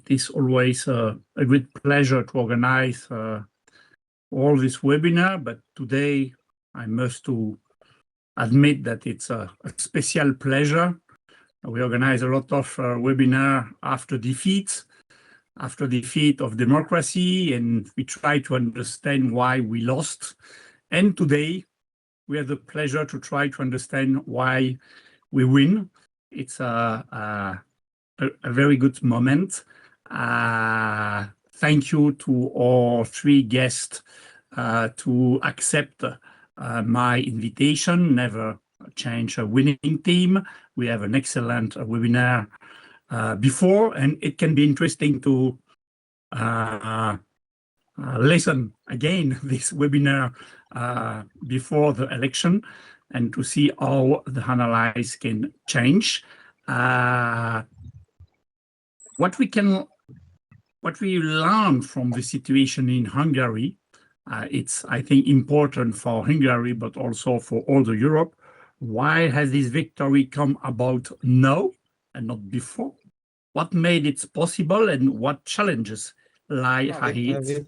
it is always a great pleasure to organize all this webinar, but today I must to admit that it's a special pleasure. We organize a lot of webinar after defeat of democracy, and we try to understand why we lost. And today we have the pleasure to try to understand why we win. It's a very good moment. Thank you to all three guests to accept my invitation. Never change a winning team. We have an excellent webinar before, and it can be interesting to listen again this webinar before the election and to see how the analysis can change. What we learn from the situation in Hungary, it's, I think, important for Hungary, but also for all the Europe. Why has this victory come about now and not before? What made it possible and what challenges lie ahead?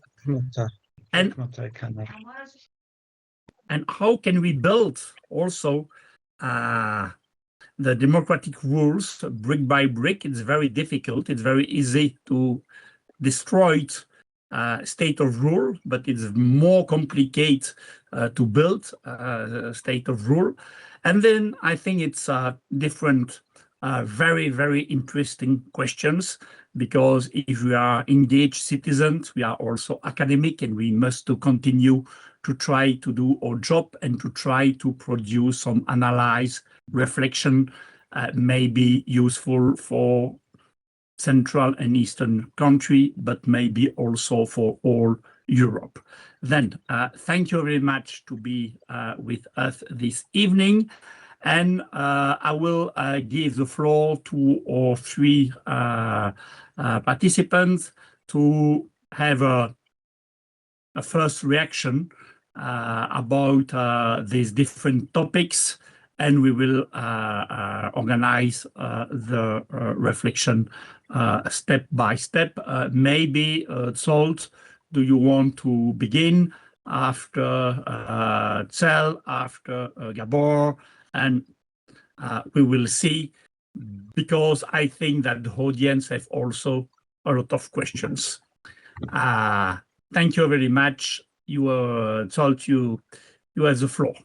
And how can we build also the democratic rules brick by brick? It's very difficult. It's very easy to destroy state of rule, but it's more complicated to build state of rule. And then I think it's different, very, very interesting questions, because if we are engaged citizens, we are also academic, and we must to continue to try to do our job and to try to produce some analysis, reflection, may be useful for Central and Eastern country, but maybe also for all Europe. Then, thank you very much to be with us this evening. And I will give the floor to our three participants to have a first reaction about these different topics, and we will organize the reflection step by step. Maybe Zsolt, do you want to begin after Zsolt, after Gábor, and we will see, because I think that the audience have also a lot of questions. Thank you very much. Zsolt, you have the floor.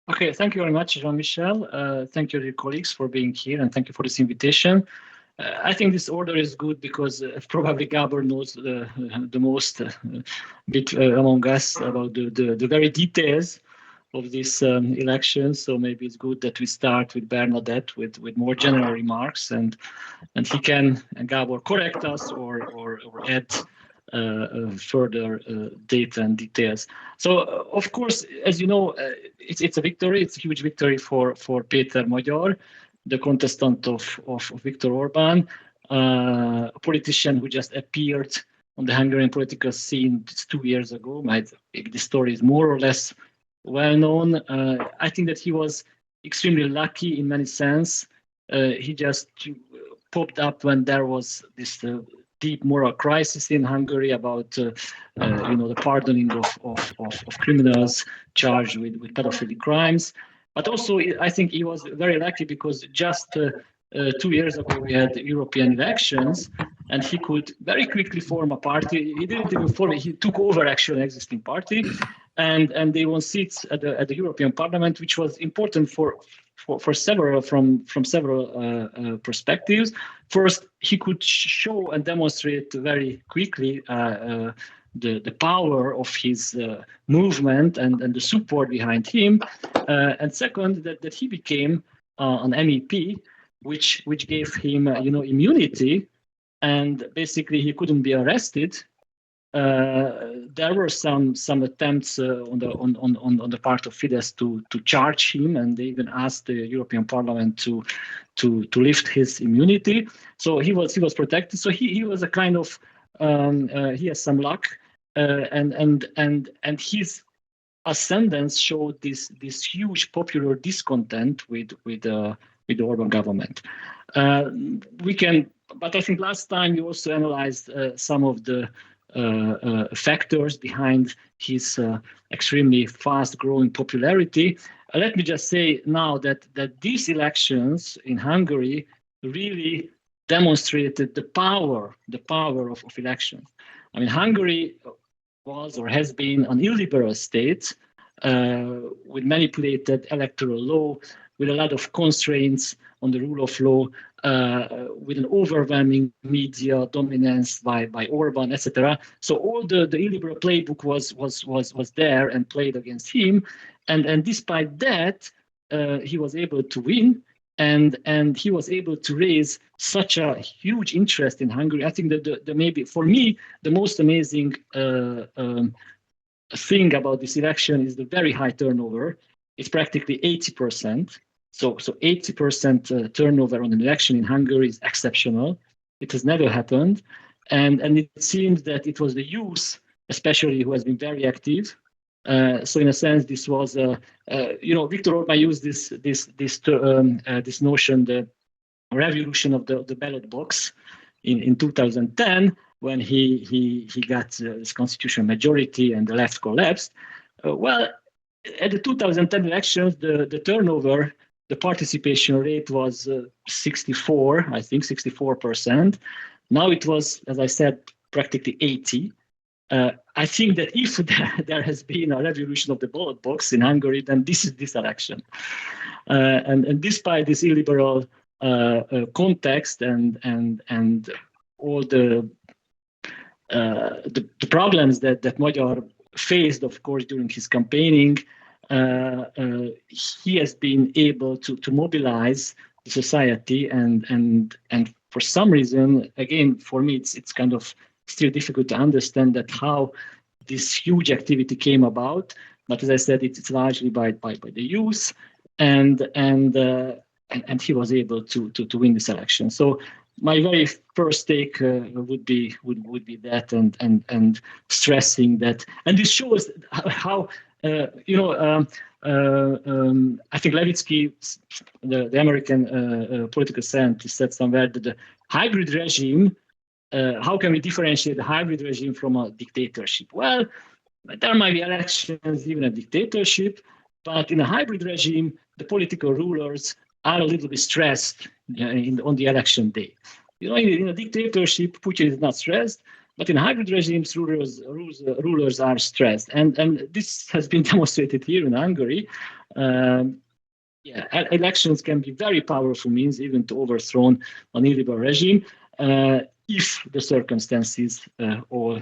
Okay, thank you very much, Jean-Michel. Thank you, dear colleagues, for being here, and thank you for this invitation. I think this order is good because probably Gábor knows the most bit among us about the very details of this election. So maybe it's good that we start with Bernadette with more general remarks, and he can, and Gábor, correct us or add further data and details. So, of course, as you know, it's a victory. It's a huge victory for Péter Magyar, the contestant of Viktor Orbán, a politician who just appeared on the Hungarian political scene 2 years ago. The story is more or less well known. I think that he was extremely lucky in many sense. He just popped up when there was this deep moral crisis in Hungary about the pardoning of criminals charged with pedophilic crimes. But also, I think he was very lucky because just 2 years ago we had European elections, and he could very quickly form a party. He didn't even form it; he took over actually an existing party, and they won seats at the European Parliament, which was important for several from several perspectives. First, he could show and demonstrate very quickly the power of his movement and the support behind him. And second, that he became an MEP, which gave him immunity, and basically he couldn't be arrested. There were some attempts on the part of Fidesz to charge him, and they even asked the European Parliament to lift his immunity. So he was protected. So he was a kind of he has some luck, and his ascendance showed this huge popular discontent with the Orban government. But I think last time we also analyzed some of the factors behind his extremely fast-growing popularity. Let me just say now that these elections in Hungary really demonstrated the power of elections. I mean, Hungary was or has been an illiberal state with manipulated electoral law, with a lot of constraints on the rule of law, with an overwhelming media dominance by Orban, etc. So all the illiberal playbook was there and played against him, and despite that, he was able to win, and he was able to raise such a huge interest in Hungary. I think that the maybe for me the most amazing thing about this election is the very high turnover. It's practically 80%. So 80% turnover on an election in Hungary is exceptional. It has never happened, and it seems that it was the youth, especially, who has been very active. So in a sense, this was Viktor Orbán used this notion, the revolution of the ballot box, in 2010 when he got his constitutional majority and the left collapsed. Well, at the 2010 elections, the turnover, the participation rate was 64%. Now it was, as I said, practically 80. I think that if there has been a revolution of the ballot box in Hungary, then this is this election. And despite this illiberal context and all the problems that Magyar faced, of course, during his campaigning, he has been able to mobilize the society, and for some reason, again, for me, it's kind of still difficult to understand that how this huge activity came about. But as I said, it's largely by the youth, and he was able to win this election. So my very first take would be that, and stressing that, and this shows how I think Levitsky, the American political scientist, said somewhere that the hybrid regime. How can we differentiate the hybrid regime from a dictatorship? Well, there might be elections, even a dictatorship, but in a hybrid regime, the political rulers are a little bit stressed on the election day. In a dictatorship, Putin is not stressed, but in hybrid regimes, rulers are stressed, and this has been demonstrated here in Hungary. Elections can be very powerful means even to overthrow an illiberal regime. If the circumstances all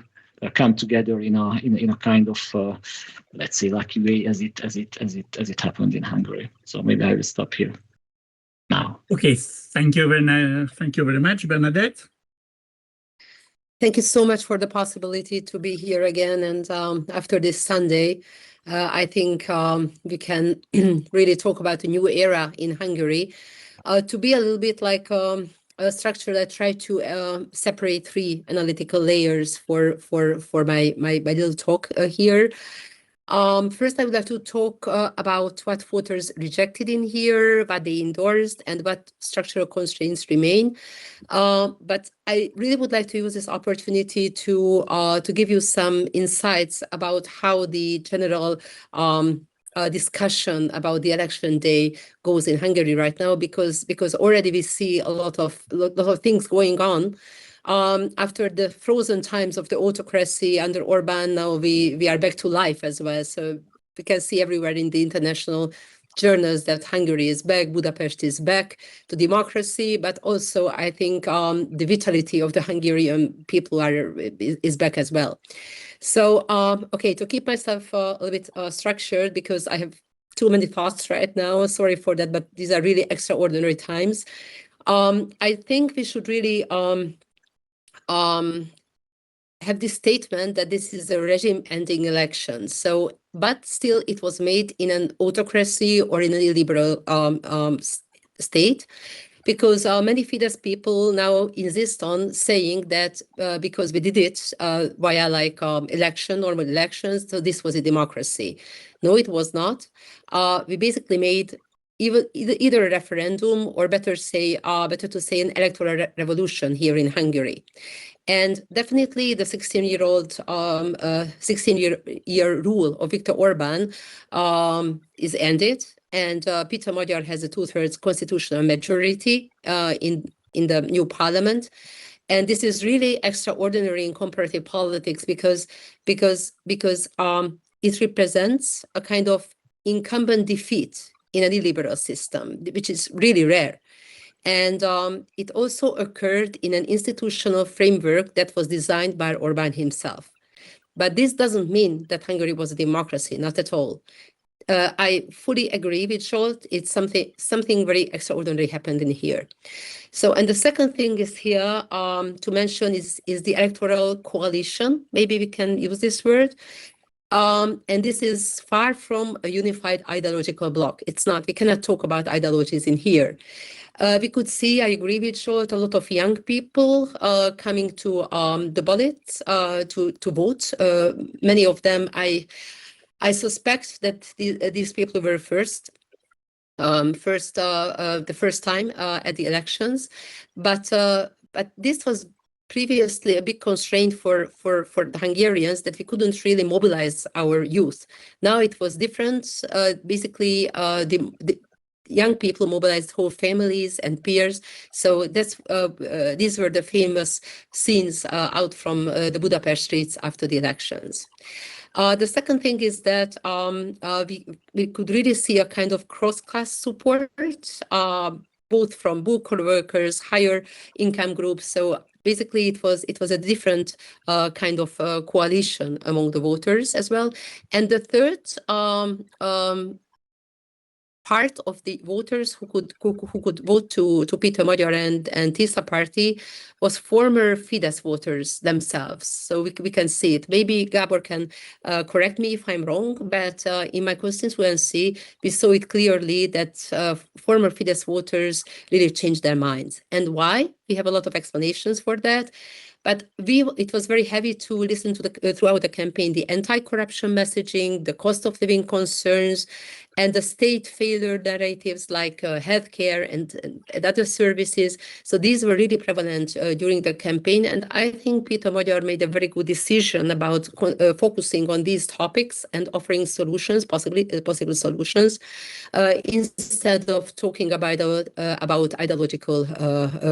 come together in a kind of let's say lucky way, as it happened in Hungary. So maybe I will stop here now. Okay, thank you very much, Bernadette. Thank you so much for the possibility to be here again, and after this Sunday, I think we can really talk about a new era in Hungary. To be a little bit like a structure that tried to separate three analytical layers for my little talk here. First, I would like to talk about what voters rejected in here, what they endorsed, and what structural constraints remain. But I really would like to use this opportunity to give you some insights about how the general discussion about the election day goes in Hungary right now, because already we see a lot of things going on. After the frozen times of the autocracy under Orbán, now we are back to life as well. So we can see everywhere in the international journals that Hungary is back, Budapest is back to democracy, but also I think the vitality of the Hungarian people is back as well. So, okay, to keep myself a little bit structured, because I have too many thoughts right now, sorry for that, but these are really extraordinary times. I think we should really have this statement that this is a regime-ending election. So, but still, it was made in an autocracy or in an illiberal state, because many Fidesz people now insist on saying that because we did it via normal elections, so this was a democracy. No, it was not. We basically made either a referendum or better to say an electoral revolution here in Hungary. And definitely the 16-year rule of Viktor Orban is ended, and Peter Magyar has a 2/3 constitutional majority in the new parliament. And this is really extraordinary in comparative politics because it represents a kind of incumbent defeat in an illiberal system, which is really rare. And it also occurred in an institutional framework that was designed by Orban himself. But this doesn't mean that Hungary was a democracy, not at all. I fully agree with Zsolt. It's something very extraordinary happened in here. So, and the second thing is here to mention is the electoral coalition. Maybe we can use this word. And this is far from a unified ideological bloc. It's not. We cannot talk about ideologies in here. We could see, I agree with Zsolt, a lot of young people coming to the ballots to vote. Many of them, I suspect that these people were the first time at the elections, but this was previously a big constraint for the Hungarians, that we couldn't really mobilize our youth. Now it was different. Basically, the young people mobilized whole families and peers. So that's these were the famous scenes out from the Budapest streets after the elections. The second thing is that we could really see a kind of cross-class support, both from blue-collar workers, higher income groups. So basically, it was a different kind of coalition among the voters as well. And the third part of the voters who could vote to Peter Magyar and Tisza party was former Fidesz voters themselves. So we can see it. Maybe Gábor can correct me if I'm wrong, but in my constituency, we saw it clearly that former Fidesz voters really changed their minds. And why? We have a lot of explanations for that. But it was very heavy to listen to throughout the campaign, the anti-corruption messaging, the cost of living concerns, and the state failure narratives like healthcare and other services. So these were really prevalent during the campaign. And I think Peter Magyar made a very good decision about focusing on these topics and offering solutions, possible solutions, instead of talking about ideological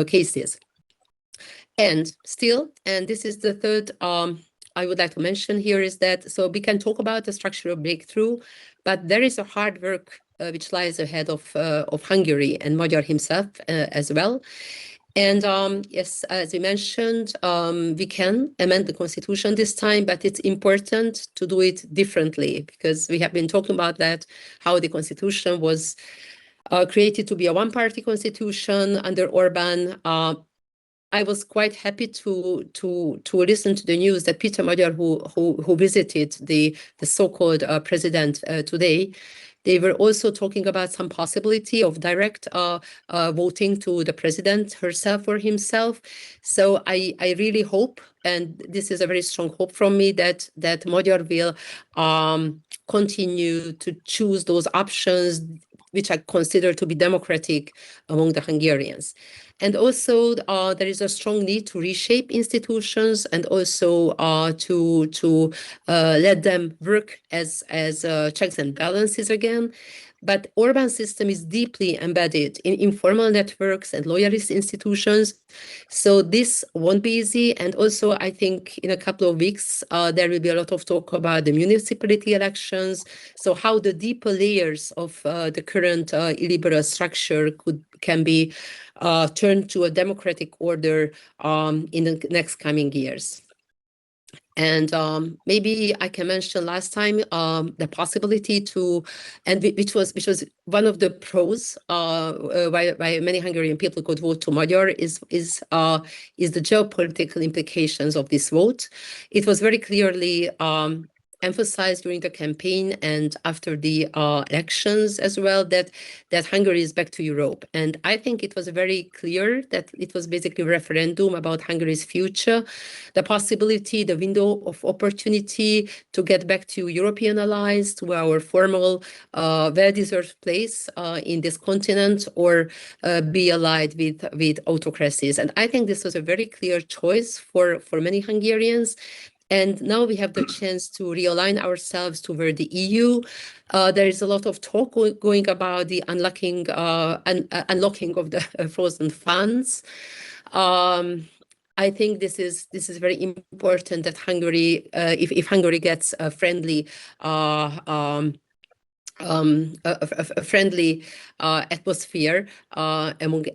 cases. And still, and this is the third I would like to mention here, is that, so we can talk about the structural breakthrough, but there is a hard work which lies ahead of Hungary and Magyar himself as well. And yes, as we mentioned, we can amend the constitution this time, but it's important to do it differently, because we have been talking about that, how the constitution was created to be a one-party constitution under Orban. I was quite happy to listen to the news that Peter Magyar, who visited the so-called president today, they were also talking about some possibility of direct voting to the president herself or himself. So I really hope, and this is a very strong hope from me, that Magyar will continue to choose those options which I consider to be democratic among the Hungarians. And also, there is a strong need to reshape institutions and also to let them work as checks and balances again. But Orban's system is deeply embedded in informal networks and loyalist institutions. So this won't be easy. And also, I think in a couple of weeks, there will be a lot of talk about the municipality elections. So how the deeper layers of the current illiberal structure can be turned to a democratic order in the next coming years. And maybe I can mention last time the possibility to, and which was one of the pros why many Hungarian people could vote to Magyar is the geopolitical implications of this vote. It was very clearly emphasized during the campaign and after the elections as well that Hungary is back to Europe. And I think it was very clear that it was basically a referendum about Hungary's future, the possibility, the window of opportunity to get back to European allies, to our formal, well-deserved place in this continent, or be allied with autocracies. And I think this was a very clear choice for many Hungarians. And now we have the chance to realign ourselves toward the EU. There is a lot of talk going about the unlocking of the frozen funds. I think this is very important that Hungary, if Hungary gets a friendly atmosphere among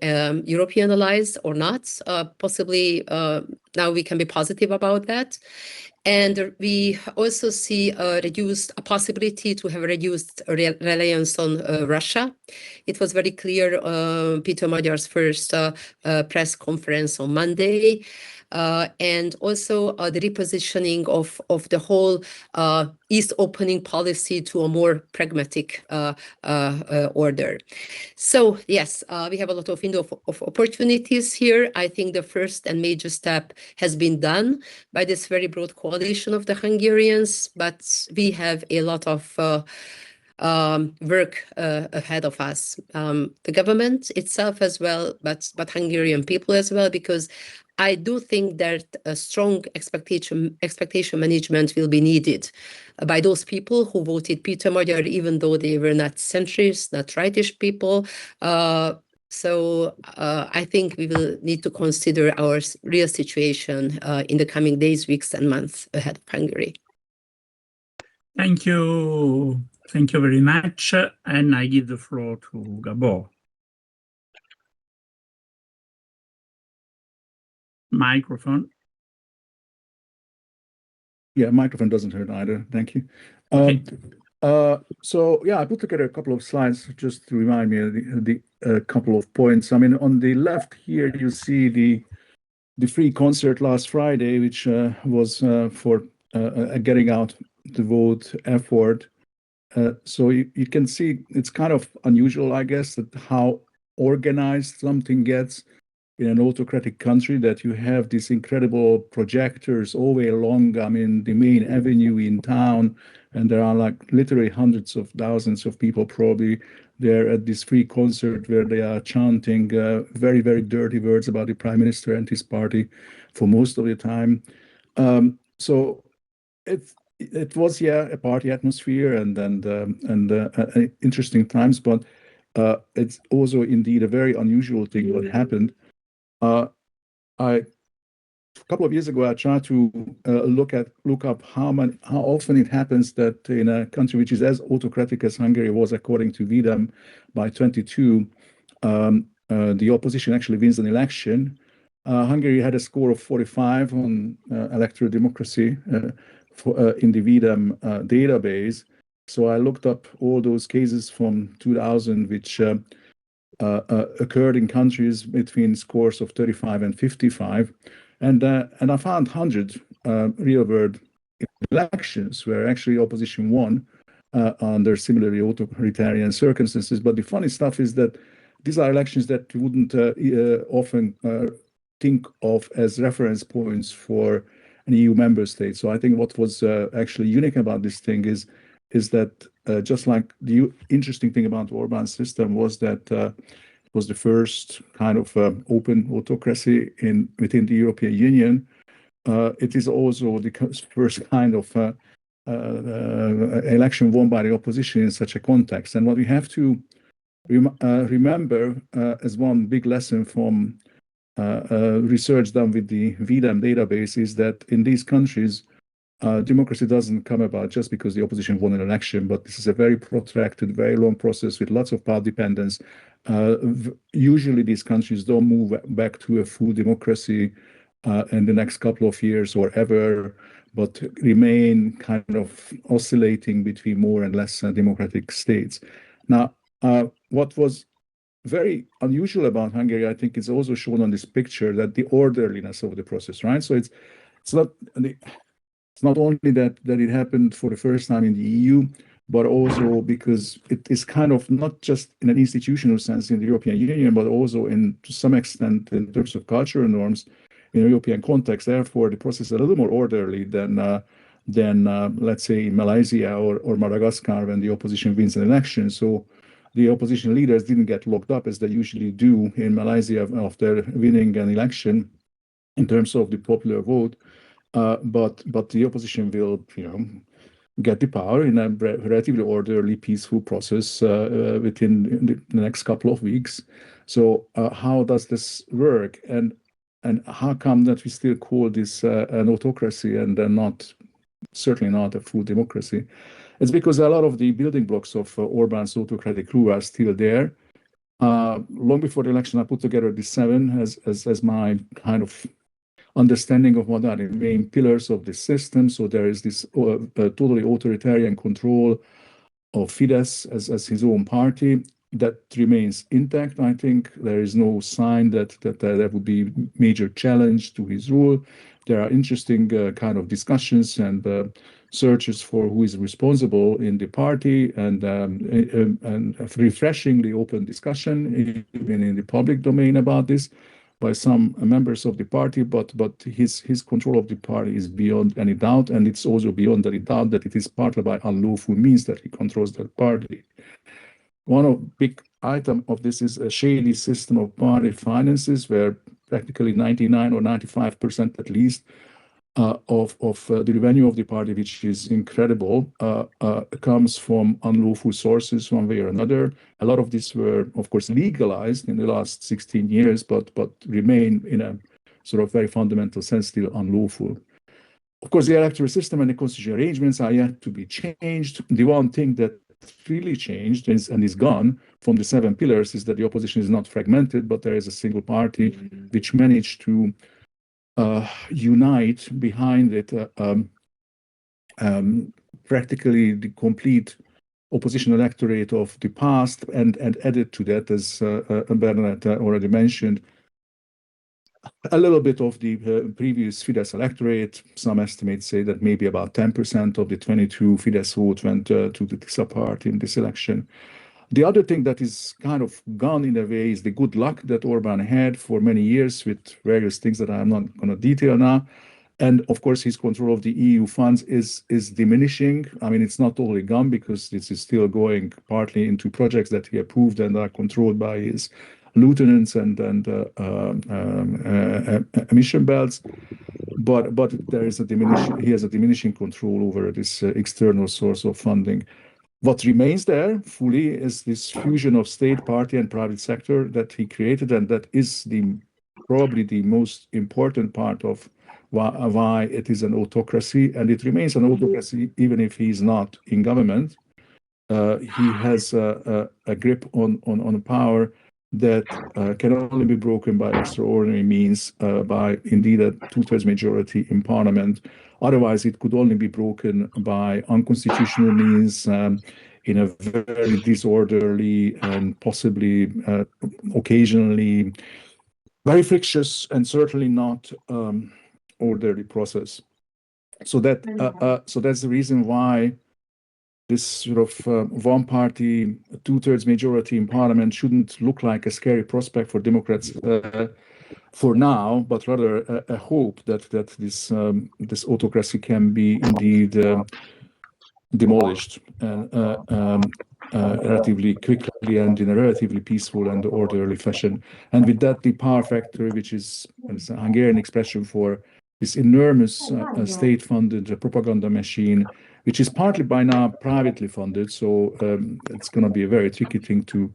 European allies or not, possibly now we can be positive about that. And we also see a possibility to have reduced reliance on Russia. It was very clear, Peter Magyar's first press conference on Monday. And also the repositioning of the whole East opening policy to a more pragmatic order. So yes, we have a lot of window of opportunities here. I think the first and major step has been done by this very broad coalition of the Hungarians, but we have a lot of work ahead of us. The government itself as well, but Hungarian people as well, because I do think that a strong expectation management will be needed by those people who voted Peter Magyar, even though they were not centrist, not rightish people. So I think we will need to consider our real situation in the coming days, weeks, and months ahead of Hungary. Thank you. Thank you very much. And I give the floor to Gábor. Microphone. Yeah, microphone doesn't hurt either. Thank you. Okay. So yeah, I put together a couple of slides just to remind me of the couple of points. I mean, on the left here, you see the free concert last Friday, which was for a getting out the vote effort. So you can see it's kind of unusual, I guess, that how organized something gets in an autocratic country, that you have these incredible projectors all the way along, I mean, the main avenue in town, and there are like literally hundreds of thousands of people probably there at this free concert where they are chanting very, very dirty words about the prime minister and his party for most of the time. So it was, yeah, a party atmosphere and interesting times, but it's also indeed a very unusual thing what happened. A couple of years ago, I tried to look up how often it happens that in a country which is as autocratic as Hungary was, according to VDEM, by 22, the opposition actually wins an election. Hungary had a score of 45 on electoral democracy in the VDEM database. So I looked up all those cases from 2000, which occurred in countries between scores of 35 and 55, and I found 100 real-world elections where actually opposition won under similarly authoritarian circumstances. But the funny stuff is that these are elections that you wouldn't often think of as reference points for an EU member state. So I think what was actually unique about this thing is that just like the interesting thing about Orbán's system was that it was the first kind of open autocracy within the European Union. It is also the first kind of election won by the opposition in such a context. And what we have to remember as one big lesson from research done with the VDEM database is that in these countries, democracy doesn't come about just because the opposition won an election, but this is a very protracted, very long process with lots of power dependence. Usually these countries don't move back to a full democracy in the next couple of years or ever, but remain kind of oscillating between more and less democratic states. Now, what was very unusual about Hungary, I think, is also shown on this picture, that the orderliness of the process, right? So it's It's not only that it happened for the first time in the EU, but also because it is kind of not just in an institutional sense in the European Union, but also to some extent in terms of cultural norms in a European context. Therefore, the process is a little more orderly than let's say Malaysia or Madagascar when the opposition wins an election. So the opposition leaders didn't get locked up as they usually do in Malaysia after winning an election in terms of the popular vote. But the opposition will, get the power in a relatively orderly, peaceful process within the next couple of weeks. So how does this work, and how come that we still call this an autocracy and certainly not a full democracy? It's because a lot of the building blocks of Orbán's autocratic rule are still there. Long before the election, I put together the 7 as my kind of understanding of what are the main pillars of the system. So there is this totally authoritarian control of Fidesz as his own party that remains intact. I think there is no sign that there would be major challenge to his rule. There are interesting kind of discussions and searches for who is responsible in the party, and a refreshingly open discussion even in the public domain about this by some members of the party, but his control of the party is beyond any doubt, and it's also beyond any doubt that it is partly by unlawful means that he controls that party. One of big item of this is a shady system of party finances, where practically 99 or 95% at least of the revenue of the party, which is incredible, comes from unlawful sources one way or another. A lot of these were, of course, legalized in the last 16 years, but remain in a sort of very fundamental sense still unlawful. Of course, the electoral system and the constitutional arrangements are yet to be changed. The one thing that really changed and is gone from the 7 pillars is that the opposition is not fragmented, but there is a single party which managed to unite behind it practically the complete opposition electorate of the past, and added to that, as Bernadette already mentioned, a little bit of the previous Fidesz electorate. Some estimates say that maybe about 10% of the 22 Fidesz vote went to the TISA party in this election. The other thing that is kind of gone in a way is the good luck that Orbán had for many years with various things that I'm not going to detail now. And of course, his control of the EU funds is diminishing. I mean, it's not totally gone because this is still going partly into projects that he approved and are controlled by his lieutenants and emission belts. But there is he has a diminishing control over this external source of funding. What remains there fully is this fusion of state, party, and private sector that he created, and that is probably the most important part of why it is an autocracy, and it remains an autocracy even if he's not in government. He has a grip on power that can only be broken by extraordinary means, by indeed a 2/3 majority in parliament. Otherwise, it could only be broken by unconstitutional means, in a very disorderly and possibly occasionally very frictious and certainly not orderly process. So that's the reason why this sort of one-party, 2/3 majority in parliament shouldn't look like a scary prospect for Democrats for now, but rather a hope that this autocracy can be indeed demolished relatively quickly and in a relatively peaceful and orderly fashion. And with that, the power factor, which is a Hungarian expression for this enormous state-funded propaganda machine, which is partly by now privately funded, so it's going to be a very tricky thing to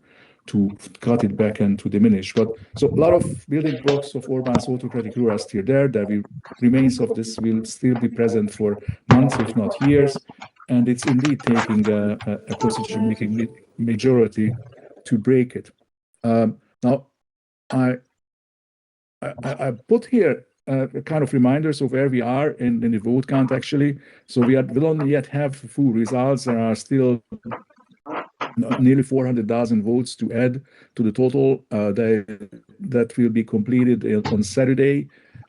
cut it back and to diminish. But so a lot of building blocks of Orbán's autocratic rule are still there. The remains of this will still be present for months, if not years, and it's indeed taking a constitution-making majority to break it. Now, I put here kind of reminders of where we are in the vote count, actually. So we will not yet have full results. There are still nearly 400,000 votes to add to the total that will be completed on Saturday.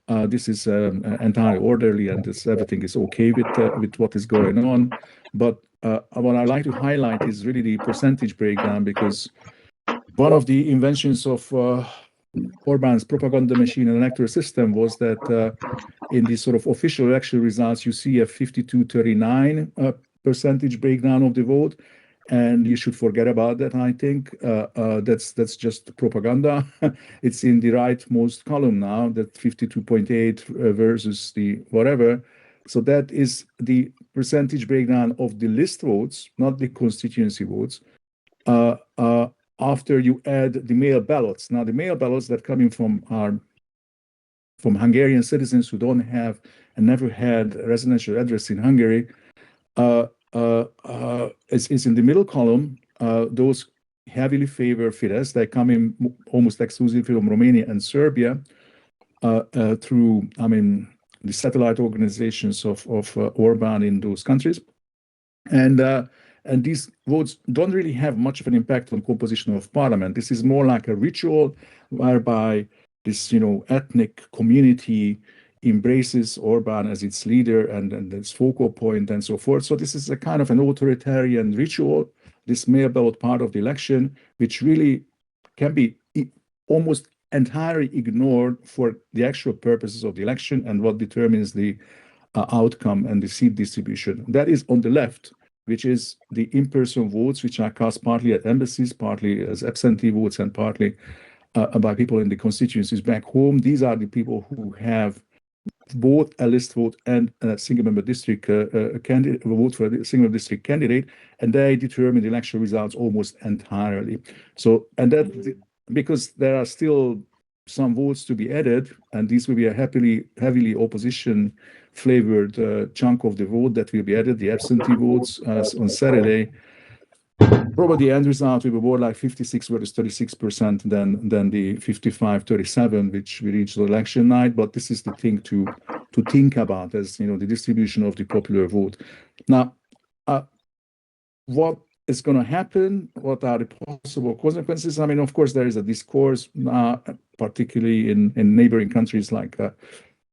This is entirely orderly, and everything is okay with what is going on. But what I like to highlight is really the percentage breakdown, because one of the inventions of Orbán's propaganda machine and electoral system was that in the sort of official election results, you see a 52-39 percentage breakdown of the vote. And you should forget about that, I think. That's just propaganda. It's in the rightmost column now, that 52.8 versus the whatever. So that is the percentage breakdown of the list votes, not the constituency votes, after you add the mail ballots. Now, the mail ballots that come in from Hungarian citizens who don't have and never had a residential address in Hungary, is in the middle column. Those heavily favor Fidesz. They come in almost exclusively from Romania and Serbia through, the satellite organizations of Orbán in those countries. And these votes don't really have much of an impact on composition of parliament. This is more like a ritual whereby this, ethnic community embraces Orbán as its leader and its focal point and so forth. So this is a kind of an authoritarian ritual, this mail ballot part of the election, which really can be almost entirely ignored for the actual purposes of the election and what determines the outcome and the seat distribution. That is on the left, which is the in-person votes, which are cast partly at embassies, partly as absentee votes, and partly by people in the constituencies back home. These are the people who have both a list vote and a single-member district candidate, vote for a single district candidate, and they determine the election results almost entirely. So, and that because there are still some votes to be added, and these will be a heavily opposition-flavored chunk of the vote that will be added, the absentee votes on Saturday. Probably the end result will be more like 56 versus 36% than the 55-37, which we reached on election night. But this is the thing to think about, as the distribution of the popular vote. Now, what is going to happen? What are the possible consequences? Of course, there is a discourse, particularly in neighboring countries like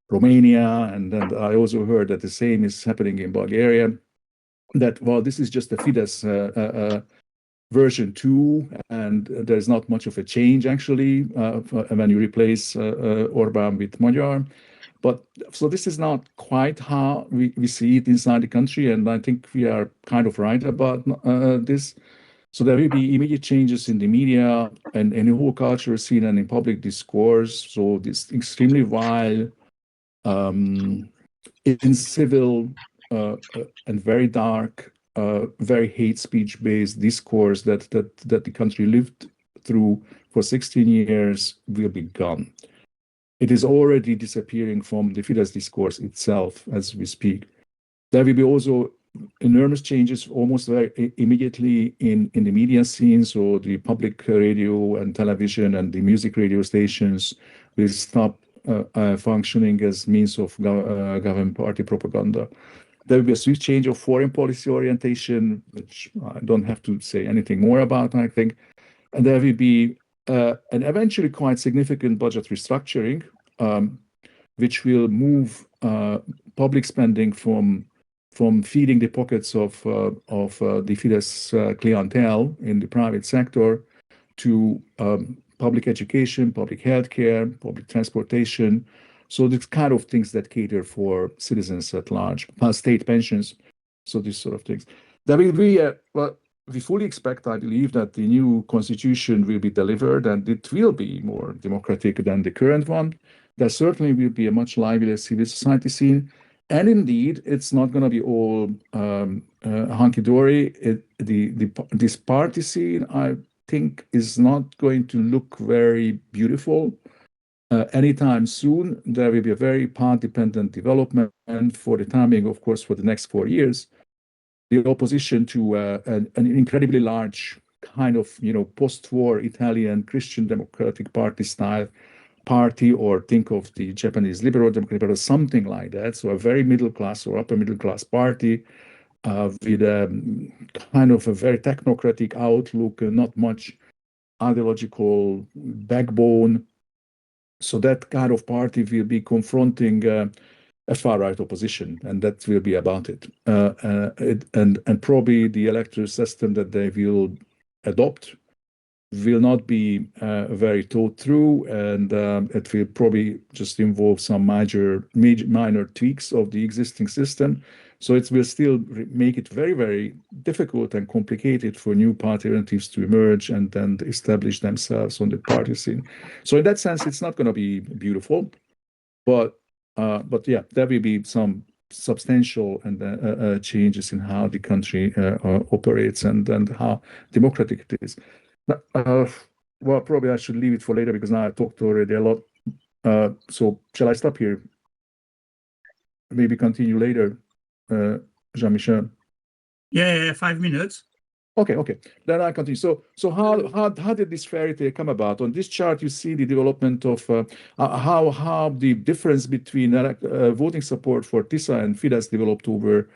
Romania, and I also heard that the same is happening in Bulgaria. That, well, this is just a Fidesz version 2, and there's not much of a change actually when you replace Orbán with Magyar. But so this is not quite how we see it inside the country, and I think we are kind of right about this. So there will be immediate changes in the media and in the whole cultural scene and in public discourse. So this extremely vile, incivil, and very dark, very hate speech based discourse that the country lived through for 16 years will be gone. It is already disappearing from the Fidesz discourse itself as we speak. There will be also enormous changes almost very immediately in the media scene. So the public radio and television and the music radio stations will stop functioning as means of government party propaganda. There will be a swift change of foreign policy orientation, which I don't have to say anything more about, I think. And there will be an eventually quite significant budget restructuring, which will move public spending from feeding the pockets of the Fidesz clientele in the private sector to public education, public healthcare, public transportation. So the kind of things that cater for citizens at large, state pensions, so these sort of things. There will be well, we fully expect, I believe, that the new constitution will be delivered and it will be more democratic than the current one. There certainly will be a much livelier civil society scene. And indeed, it's not going to be all hunky-dory. This party scene, I think, is not going to look very beautiful anytime soon. There will be a very path-dependent development, and for the timing, of course, for the next 4 years, the opposition to an incredibly large kind of, post-war Italian Christian Democratic Party style party, or think of the Japanese Liberal Democratic Party, something like that. So a very middle class or upper middle class party with a kind of a very technocratic outlook, not much ideological backbone. So that kind of party will be confronting a far-right opposition, and that will be about it. And probably the electoral system that they will adopt will not be very thought through, and it will probably just involve some minor tweaks of the existing system. So it will still make it very, very difficult and complicated for new party alternatives to emerge and then establish themselves on the party scene. So in that sense, it's not going to be beautiful, but yeah, there will be some substantial and changes in how the country operates and how democratic it is. Well, probably I should leave it for later because now I talked already a lot. So shall I stop here? Maybe continue later, Jean-Michel. Yeah, 5 minutes. Okay. Then I continue. So how did this fairy tale come about? On this chart, you see the development of how the difference between voting support for TISA and Fidesz developed over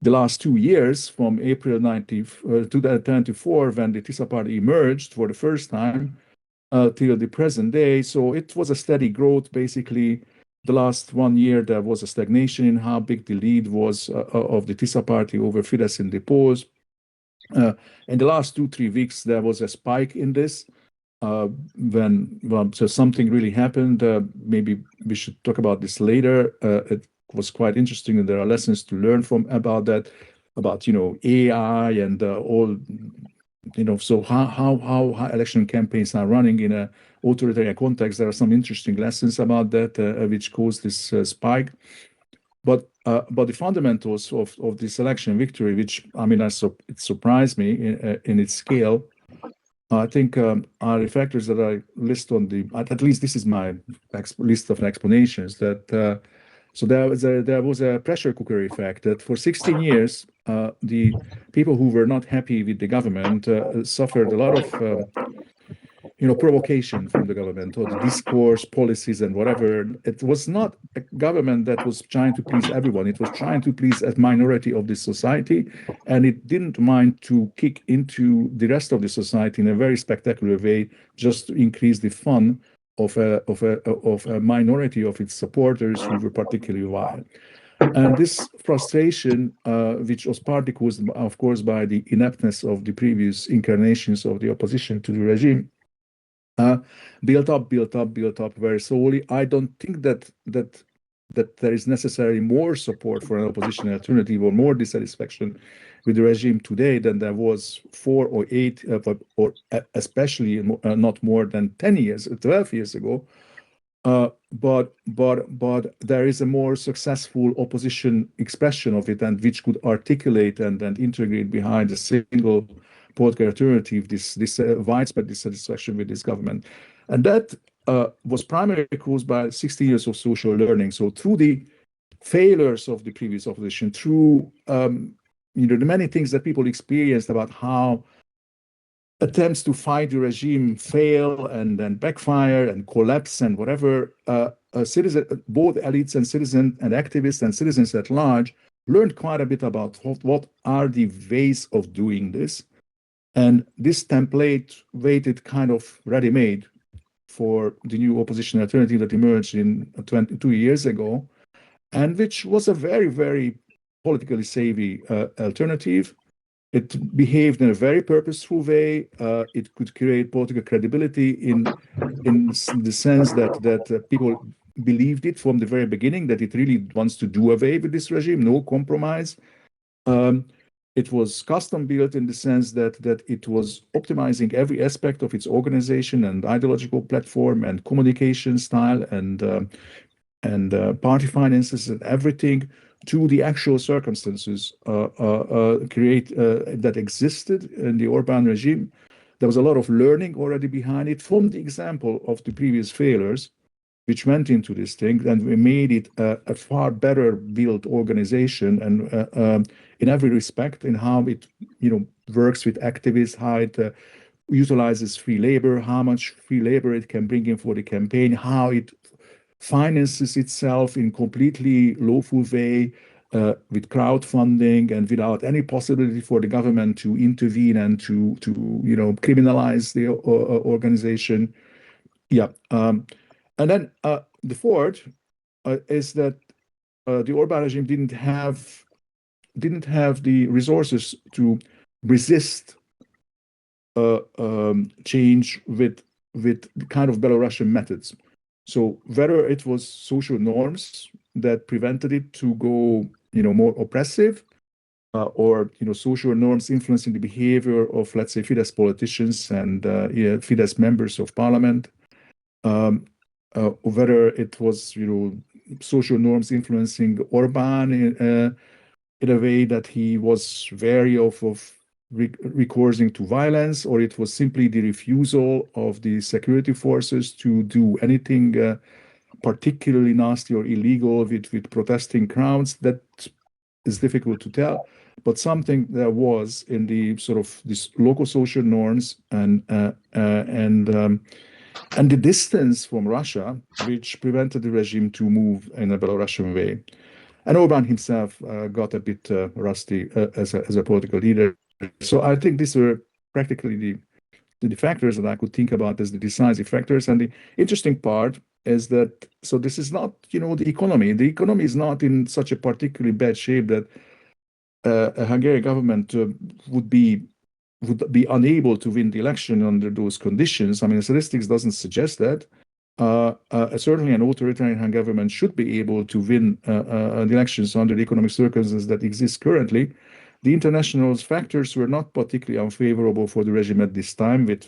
the last 2 years, from April 2024, when the TISA party emerged for the first time, till the present day. So it was a steady growth. Basically, the last 1 year, there was a stagnation in how big the lead was of the TISA party over Fidesz in the polls. In the last 2-3 weeks, there was a spike in this. So something really happened. Maybe we should talk about this later. It was quite interesting, and there are lessons to learn from about that, about AI and all, so how election campaigns are running in an authoritarian context. There are some interesting lessons about that, which caused this spike. But the fundamentals of this election victory, which it surprised me in its scale, I think are the factors that I list on at least this is my list of explanations. That so there was a pressure cooker effect, that for 16 years the people who were not happy with the government suffered a lot of provocation from the government, or the discourse, policies, and whatever. It was not a government that was trying to please everyone. It was trying to please a minority of the society, and it didn't mind to kick into the rest of the society in a very spectacular way, just to increase the fun of a minority of its supporters who were particularly wild. And this frustration, which was partly caused, of course, by the ineptness of the previous incarnations of the opposition to the regime, built up very slowly. I don't think that there is necessarily more support for an opposition alternative or more dissatisfaction with the regime today than there was 4 or 8, or especially not more than 10 years, 12 years ago. But there is a more successful opposition expression of it, and which could articulate and integrate behind a single political alternative this widespread dissatisfaction with this government. And that was primarily caused by 60 years of social learning. So through the failures of the previous opposition, through the many things that people experienced about how attempts to fight the regime fail and then backfire and collapse and whatever, both elites and citizens and activists and citizens at large learned quite a bit about what are the ways of doing this. And this template waited kind of ready-made for the new opposition alternative that emerged 22 years ago, and which was a very, very politically savvy alternative. It behaved in a very purposeful way. It could create political credibility in the sense that people believed it from the very beginning, that it really wants to do away with this regime, no compromise. It was custom built in the sense that it was optimizing every aspect of its organization and ideological platform and communication style and party finances and everything to the actual circumstances that existed in the Orbán regime. There was a lot of learning already behind it from the example of the previous failures, which went into this thing, and we made it a far better built organization, and in every respect, in how it works with activists, how it utilizes free labor, how much free labor it can bring in for the campaign, how it finances itself in completely lawful way with crowdfunding and without any possibility for the government to intervene and to criminalize the organization. Yeah. And then the fourth is that the Orbán regime didn't have the resources to resist change with kind of Belarusian methods. So whether it was social norms that prevented it to go, more oppressive, or social norms influencing the behavior of, let's say, Fidesz politicians and Fidesz members of parliament, whether it was social norms influencing Orbán in a way that he was wary of recourse to violence, or it was simply the refusal of the security forces to do anything particularly nasty or illegal with protesting crowds. That is difficult to tell, but something there was in the sort of these local social norms and the distance from Russia, which prevented the regime to move in a Belarusian way. And Orbán himself got a bit rusty as a political leader. So I think these were practically the factors that I could think about as the decisive factors. And the interesting part is that, so this is not, the economy. The economy is not in such a particularly bad shape that a Hungarian government would be unable to win the election under those conditions. I mean, statistics doesn't suggest that. Certainly an authoritarian government should be able to win the elections under the economic circumstances that exist currently. The international factors were not particularly unfavorable for the regime at this time, with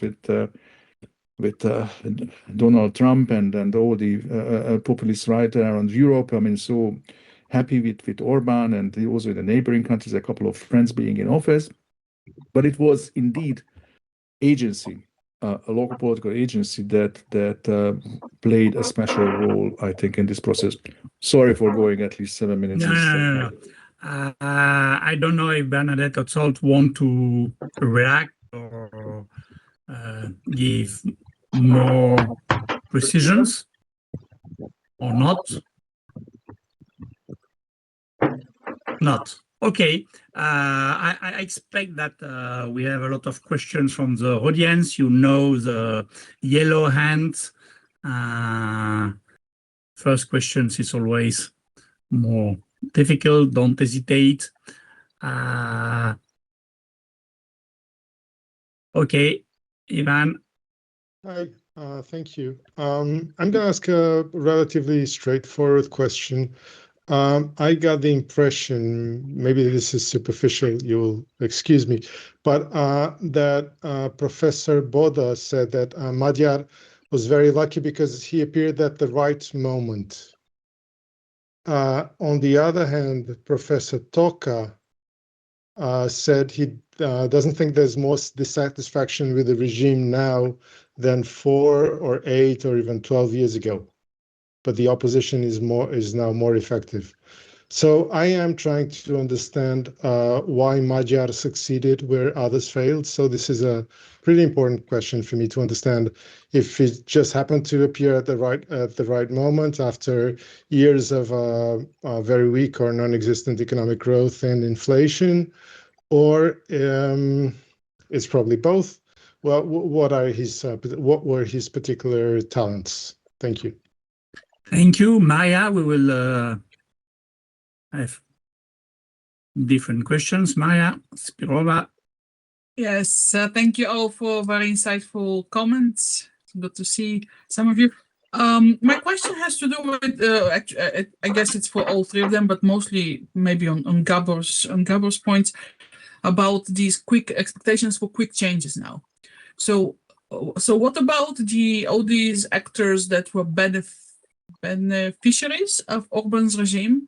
Donald Trump and all the populist right around Europe. I mean, so happy with Orbán and also the neighboring countries, a couple of friends being in office. But it was indeed agency, a local political agency that played a special role, I think, in this process. Sorry for going at least 7 minutes. No. I don't know if Bernadette or Zsolt want to react or give more precisions or not. Not. Okay. I expect that we have a lot of questions from the audience. The yellow hand. First questions is always more difficult. Don't hesitate. Okay, Ivan. Hi, thank you. I'm going to ask a relatively straightforward question. I got the impression, maybe this is superficial, you'll excuse me, but that Professor Boda said that Magyar was very lucky because he appeared at the right moment. On the other hand, Professor Tóka said he doesn't think there's more dissatisfaction with the regime now than 4 or 8 or even 12 years ago, but the opposition is now more effective. So I am trying to understand why Magyar succeeded where others failed. So this is a pretty important question for me to understand if it just happened to appear at the right moment after years of very weak or non-existent economic growth and inflation, or it's probably both. Well, what were his particular talents? Thank you. Thank you, Maya. We will have different questions. Maya Spirova. Yes, thank you all for very insightful comments. It's good to see some of you. My question has to do with, I guess it's for all three of them, but mostly maybe on Gábor's points about these quick expectations for quick changes now. So what about all these actors that were beneficiaries of Orbán's regime?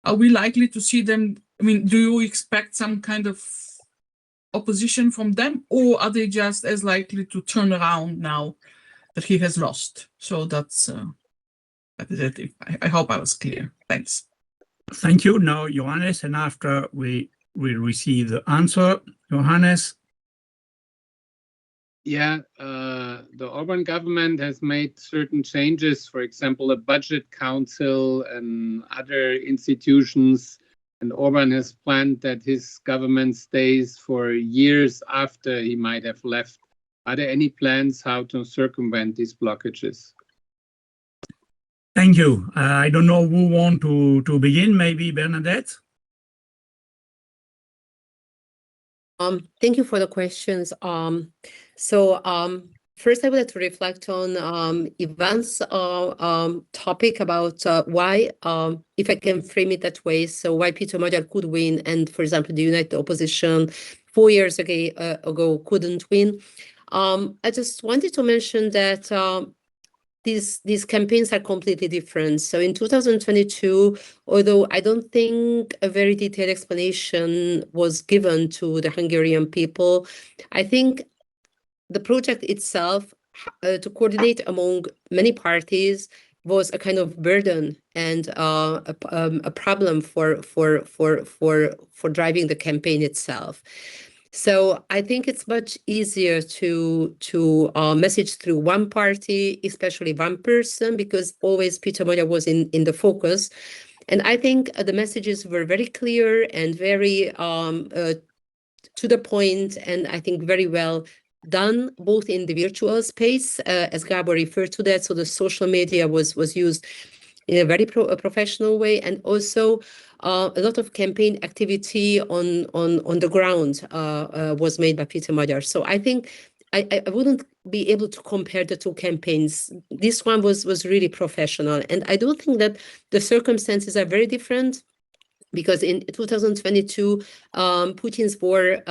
Are we likely to see them? I mean, do you expect some kind of opposition from them, or are they just as likely to turn around now that he has lost? So that's it. I hope I was clear. Thanks. Thank you. Now, Johannes, and after we will receive the answer. Johannes. Yeah, the Orbán government has made certain changes, for example, a budget council and other institutions. And Orbán has planned that his government stays for years after he might have left. Are there any plans how to circumvent these blockages? Thank you. I don't know who want to begin. Maybe Bernadette. Thank you for the questions. First, I would like to reflect on Ivan's topic about why, if I can frame it that way, so why Peter Magyar could win, and for example, the United Opposition 4 years ago couldn't win. I just wanted to mention that these campaigns are completely different. So in 2022, although I don't think a very detailed explanation was given to the Hungarian people, I think the project itself, to coordinate among many parties, was a kind of burden and a problem for driving the campaign itself. So I think it's much easier to message through one party, especially one person, because always Peter Magyar was in the focus. And I think the messages were very clear and very to the point, and I think very well done, both in the virtual space, as Gábor referred to that. So the social media was used in a very professional way, and also a lot of campaign activity on the ground was made by Peter Magyar. So I think I wouldn't be able to compare the two campaigns. This one was really professional, and I do think that the circumstances are very different. Because in 2022, Putin's war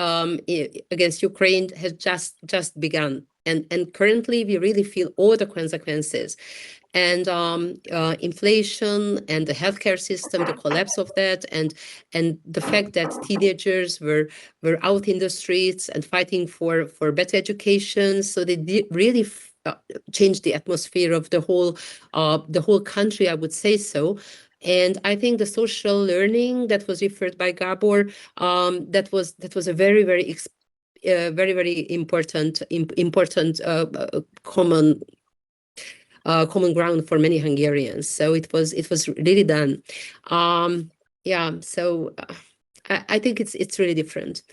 against Ukraine has just begun, and currently we really feel all the consequences, and inflation and the healthcare system, the collapse of that, and the fact that teenagers were out in the streets and fighting for better education. So they really changed the atmosphere of the whole country, I would say so. And I think the social learning that was referred by Gábor, that was a very, very important common ground for many Hungarians. So it was really done. So I think it's really different.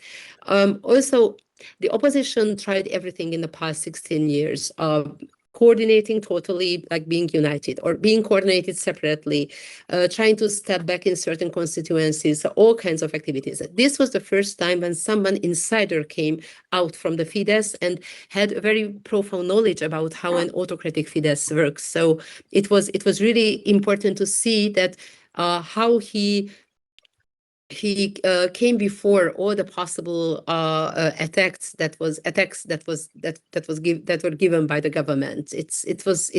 Also, the opposition tried everything in the past 16 years. Coordinating totally, like being united or being coordinated separately, trying to step back in certain constituencies, all kinds of activities. This was the first time when someone insider came out from the Fidesz and had a very profound knowledge about how an autocratic Fidesz works. So it was really important to see that how he came before all the possible attacks that were given by the government. It was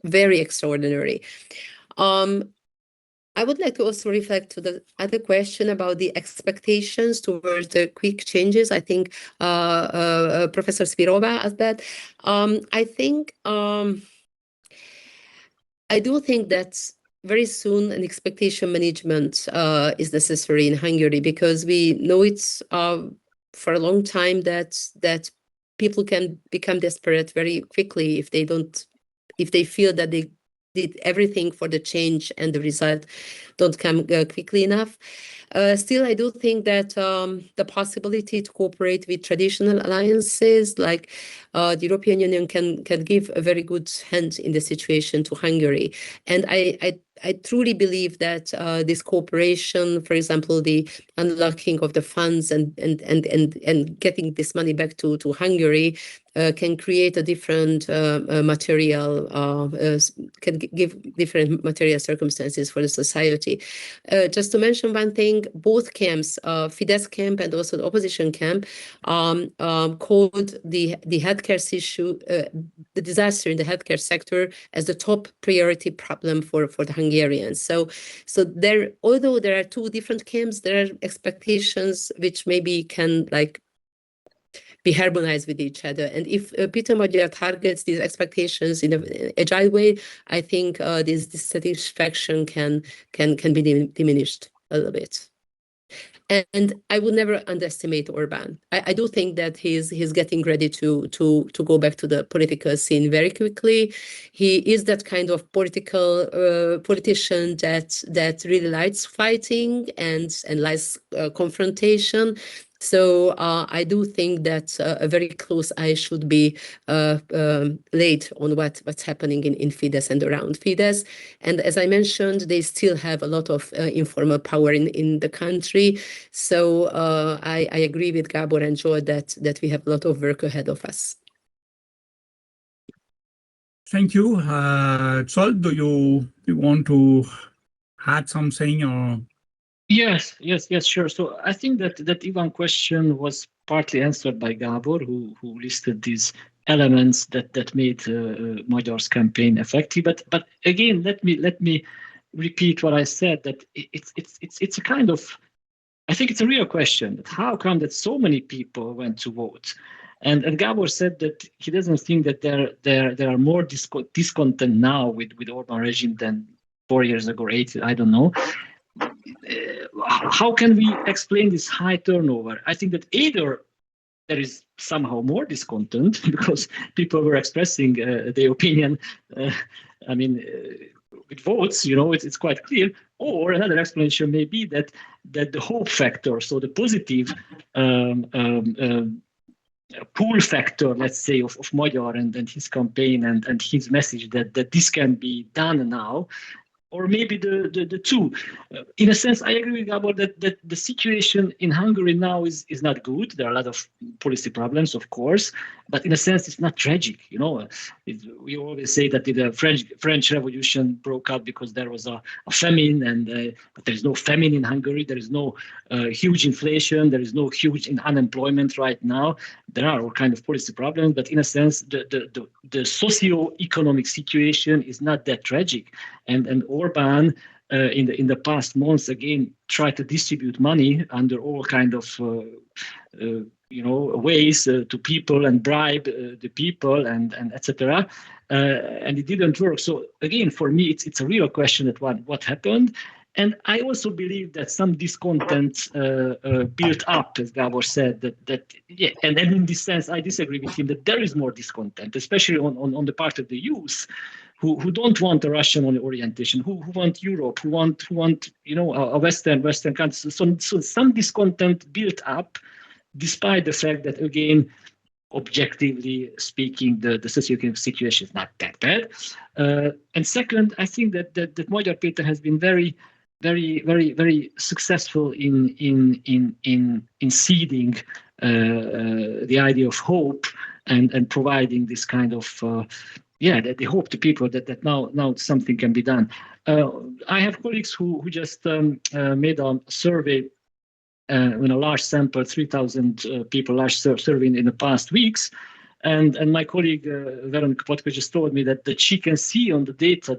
very extraordinary. I would like to also reflect to the other question about the expectations towards the quick changes. I think Professor Spirova asked that. I do think that very soon an expectation management is necessary in Hungary, because we know it's for a long time that people can become desperate very quickly if they feel that they did everything for the change and the result don't come quickly enough. Still, I do think that the possibility to cooperate with traditional alliances like the European Union can give a very good hand in the situation to Hungary. And I truly believe that this cooperation, for example, the unlocking of the funds and getting this money back to Hungary, can create a different material, can give different material circumstances for the society. Just to mention one thing, both camps, Fidesz camp and also the opposition camp, called the healthcare issue, the disaster in the healthcare sector, as the top priority problem for the Hungarians. So there, although there are two different camps, there are expectations which maybe can be harmonized with each other. And if Peter Magyar targets these expectations in an agile way, I think this dissatisfaction can be diminished a little bit. And I would never underestimate Orbán. I do think that he's getting ready to go back to the political scene very quickly. He is that kind of politician that really likes fighting and likes confrontation. So I do think that a very close eye should be laid on what's happening in Fidesz and around Fidesz. And as I mentioned, they still have a lot of informal power in the country. So I agree with Gábor and Zsolt that we have a lot of work ahead of us. Thank you. Zsolt, do you want to add something or? Yes, sure. So I think that Ivan question was partly answered by Gábor, who listed these elements that made Magyar's campaign effective. But again, let me repeat what I said, that it's a kind of, I think it's a real question, that how come that so many people went to vote? And Gábor said that he doesn't think that there are more discontent now with Orbán regime than 4 years ago or 8, I don't know. How can we explain this high turnover? I think that either there is somehow more discontent because people were expressing their opinion, with votes, it's quite clear. Or another explanation may be that the hope factor, so the positive pull factor, let's say, of Magyar and his campaign and his message that this can be done now, or maybe the two. In a sense, I agree with Gábor that the situation in Hungary now is not good. There are a lot of policy problems, of course, but in a sense, it's not tragic. We always say that the French Revolution broke out because there was a famine, but there is no famine in Hungary. There is no huge inflation. There is no huge unemployment right now. There are all kinds of policy problems, but in a sense, the socio-economic situation is not that tragic. And Orbán, in the past months, again, tried to distribute money under all kind of ways to people and bribe the people and etc. And it didn't work. So again, for me, it's a real question that what happened. And I also believe that some discontent built up, as Gábor said, and in this sense, I disagree with him that there is more discontent, especially on the part of the youth, who don't want a Russian orientation, who want Europe, who want a Western country. So some discontent built up, despite the fact that, again, objectively speaking, the socioeconomic situation is not that bad. And second, I think that Magyar Péter has been very, very, very, very successful in seeding the idea of hope and providing this kind of the hope to people that now something can be done. I have colleagues who just made a survey in a large sample, 3,000 people, large survey in the past weeks. And my colleague Veronika Potko just told me that she can see on the data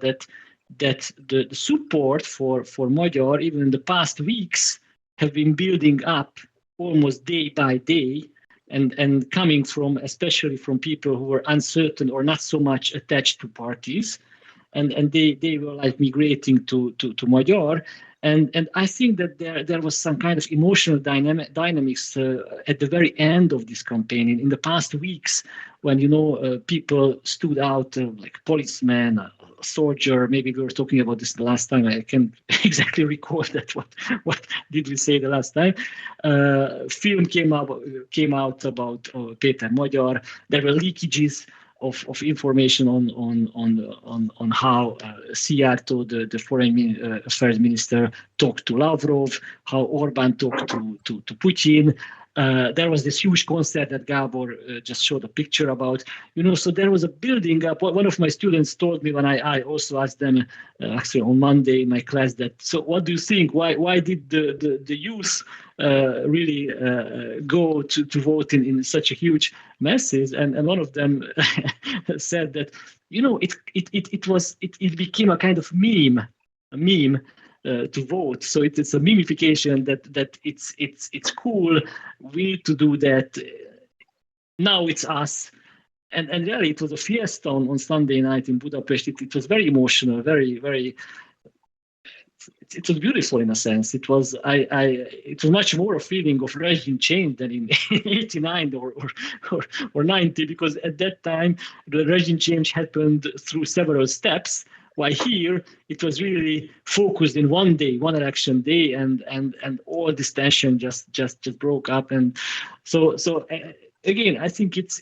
that the support for Magyar, even in the past weeks, have been building up almost day by day, and coming especially from people who were uncertain or not so much attached to parties, and they were like migrating to Magyar. And I think that there was some kind of emotional dynamics at the very end of this campaign, in the past weeks, when people stood out like policemen, a soldier. Maybe we were talking about this the last time. I can't exactly recall that. What did we say the last time? Film came out about Péter Magyar. There were leakages of information on how Szijjártó, the foreign affairs minister, talked to Lavrov, how Orbán talked to Putin. There was this huge concert that Gábor just showed a picture about, so there was a building up. One of my students told me when I also asked them, actually on Monday in my class, that, so what do you think? Why did the youth really go to vote in such a huge masses? And one of them said that, it became a kind of meme to vote. So it's a mimification that it's cool. We need to do that. Now it's us. And really, it was a fiesta on Sunday night in Budapest. It was very emotional, very, very. It was beautiful in a sense. It was it was much more a feeling of regime change than in 89 or 90, because at that time the regime change happened through several steps. While here, it was really focused in one day, one election day, and all this tension just broke up. And so again, I think it's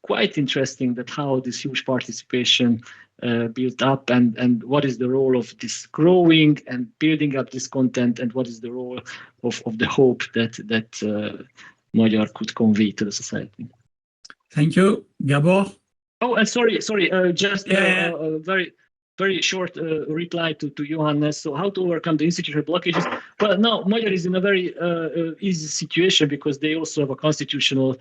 quite interesting that how this huge participation built up, and what is the role of this growing and building up this content, and what is the role of the hope that Magyar could convey to the society. Thank you, Gábor. Oh, and sorry, just a very short reply to Johannes. So how to overcome the institutional blockages? Well, now Magyar is in a very easy situation because they also have a constitutional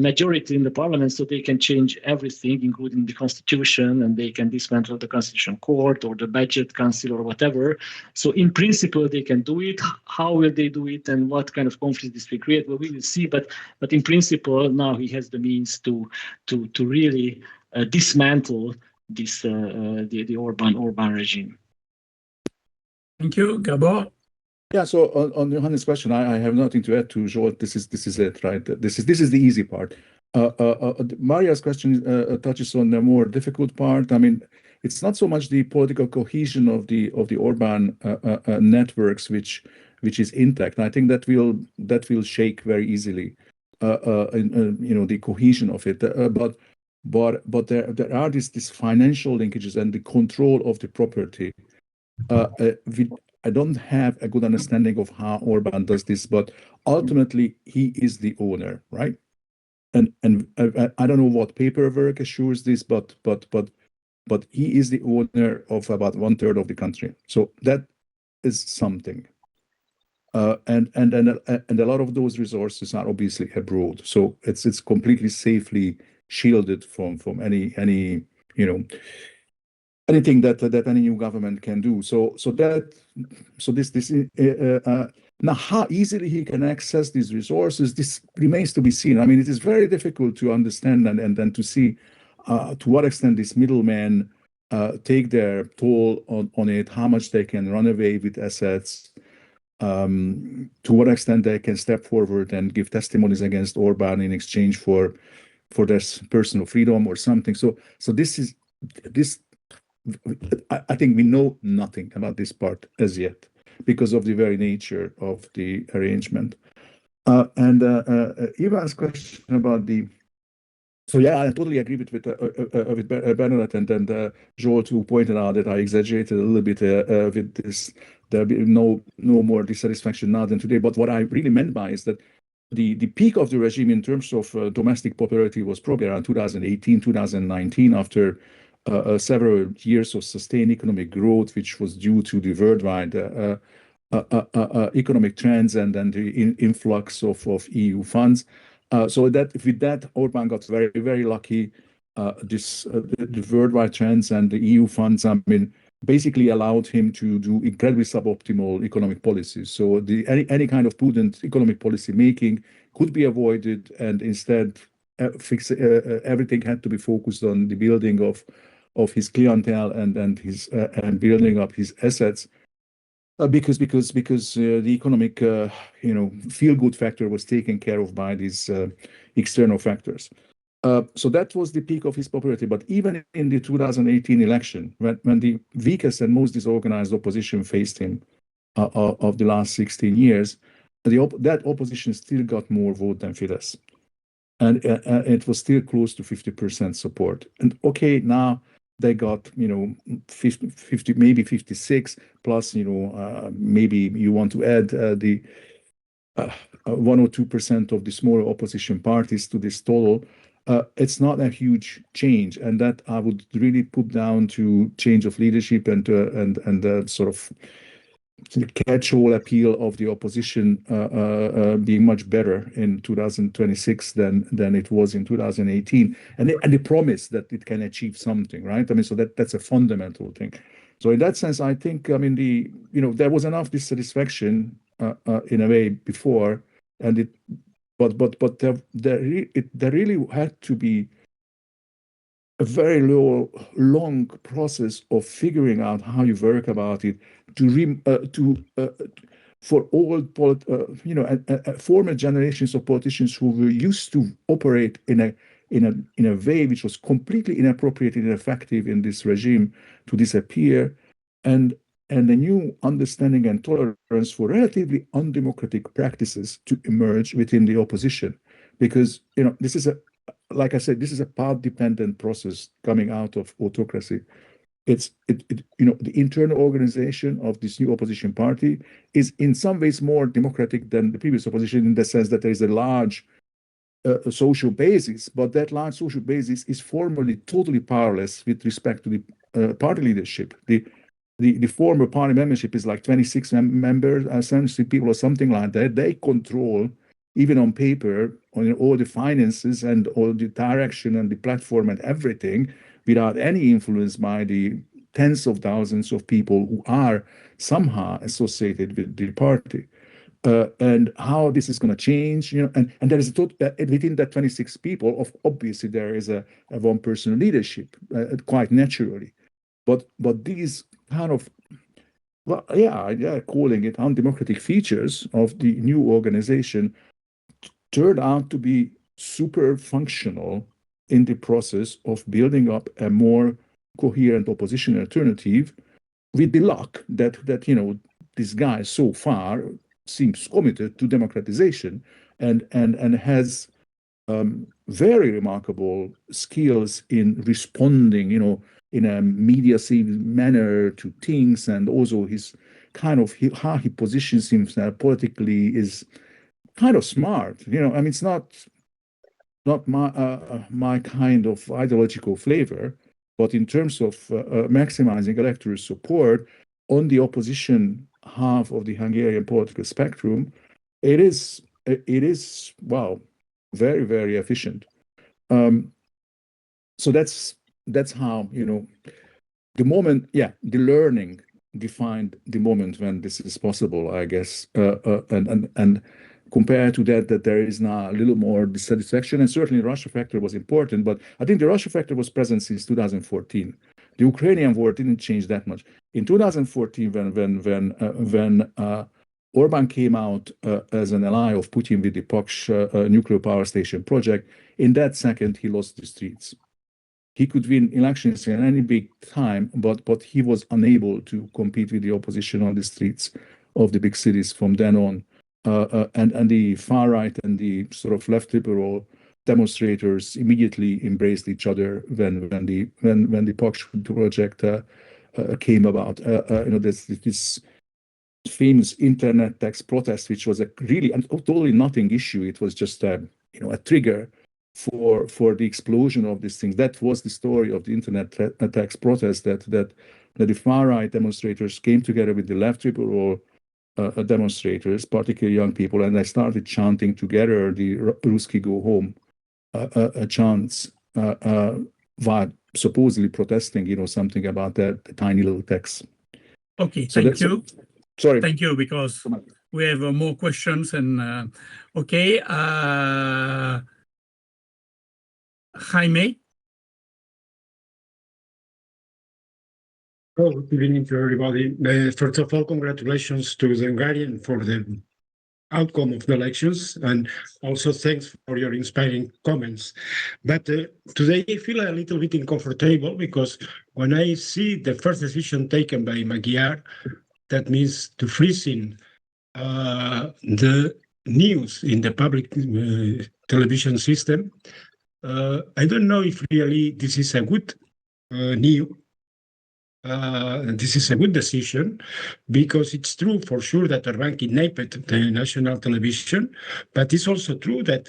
majority in the parliament, so they can change everything, including the constitution, and they can dismantle the constitutional court or the budget council or whatever. So in principle, they can do it. How will they do it, and what kind of conflict this will create? Well, we will see. But in principle, now he has the means to really dismantle this the Orban regime. Thank you, Gábor. Yeah. So on Johannes' question, I have nothing to add to Zsolt. This is it, right? This is the easy part. Maria's question touches on the more difficult part. I mean, it's not so much the political cohesion of the Orban networks which is intact. I think that will shake very easily. The cohesion of it, but there are these financial linkages and the control of the property. I don't have a good understanding of how Orban does this, but ultimately he is the owner, right? And I don't know what paperwork assures this, but he is the owner of about 1/3 of the country. So that is something. And a lot of those resources are obviously abroad, so it's completely safely shielded from anything that any new government can do. Now how easily he can access these resources, this remains to be seen. I mean, it is very difficult to understand and then to see to what extent these middlemen take their toll on it, how much they can run away with assets, to what extent they can step forward and give testimonies against Orban in exchange for their personal freedom or something. So this I think we know nothing about this part as yet because of the very nature of the arrangement. And Ivan's question about so yeah, I totally agree with Bernadette and Zsolt, who pointed out that I exaggerated a little bit with this. There'll be no more dissatisfaction now than today. But what I really meant by is that the peak of the regime in terms of domestic popularity was probably around 2018, 2019, after several years of sustained economic growth, which was due to the worldwide economic trends and then the influx of EU funds. So that with that, Orban got very, very lucky. The worldwide trends and the EU funds, I mean, basically allowed him to do incredibly suboptimal economic policies. So any kind of prudent economic policy making could be avoided, and instead everything had to be focused on the building of his clientele and his and building up his assets. Because the economic feel-good factor was taken care of by these external factors. So that was the peak of his popularity. But even in the 2018 election, when the weakest and most disorganized opposition faced him of the last 16 years, that opposition still got more vote than Fidesz, and it was still close to 50% support. And okay, now they got 50, maybe 56 plus maybe you want to add the 1 or 2% of the smaller opposition parties to this total. It's not a huge change, and that I would really put down to change of leadership and sort of catch-all appeal of the opposition being much better in 2026 than it was in 2018, and the promise that it can achieve something, right? I mean, so that's a fundamental thing. So in that sense, I think, I mean, there was enough dissatisfaction in a way before, and but there really had to be a very long process of figuring out how you work about it for all former generations of politicians who were used to operate in a in a way which was completely inappropriate and ineffective in this regime to disappear, and a new understanding and tolerance for relatively undemocratic practices to emerge within the opposition. Because, this is like I said, this is a path-dependent process coming out of autocracy. The internal organization of this new opposition party is in some ways more democratic than the previous opposition, in the sense that there is a large social basis, but that large social basis is formally totally powerless with respect to the party leadership. The former party membership is like 26 members, 70 people or something like that. They control, even on paper, all the finances and all the direction and the platform and everything, without any influence by the tens of thousands of people who are somehow associated with the party. And how this is going to change, and there is within that 26 people, obviously there is a one-person leadership, quite naturally. But these kind of, calling it undemocratic features of the new organization turned out to be super functional in the process of building up a more coherent opposition alternative, with the luck that this guy so far seems committed to democratization and has very remarkable skills in responding, in a mediative manner to things, and also how he positions himself politically is kind of smart. It's not my kind of ideological flavor, but in terms of maximizing electoral support on the opposition half of the Hungarian political spectrum, it is very, very efficient. So that's how the moment, the learning defined the moment when this is possible, I guess, and compared to that there is now a little more dissatisfaction, and certainly the Russia factor was important, but I think the Russia factor was present since 2014. The Ukrainian war didn't change that much. In 2014, when Orbán came out as an ally of Putin with the Paks nuclear power station project, in that second he lost the streets. He could win elections in any big time, but he was unable to compete with the opposition on the streets of the big cities from then on. And the far right and the sort of left liberal demonstrators immediately embraced each other when the Paks project came about. There's this famous internet tax protest, which was a really and totally nothing issue. It was just a trigger for the explosion of these things. That was the story of the internet tax protest, that the far right demonstrators came together with the left liberal demonstrators, particularly young people, and they started chanting together the Ruski go home chants, while supposedly protesting, something about that tiny little tax. Okay, thank you. Sorry. Thank you, because we have more questions. And okay, Jaime. Oh, good evening to everybody. First of all, congratulations to the Hungarian for the outcome of the elections, and also thanks for your inspiring comments. But today I feel a little bit uncomfortable, because when I see the first decision taken by Magyar, that means to freezing the news in the public television system, I don't know if really this is a good this is a good decision, because it's true for sure that Orbán kidnapped the national television, but it's also true that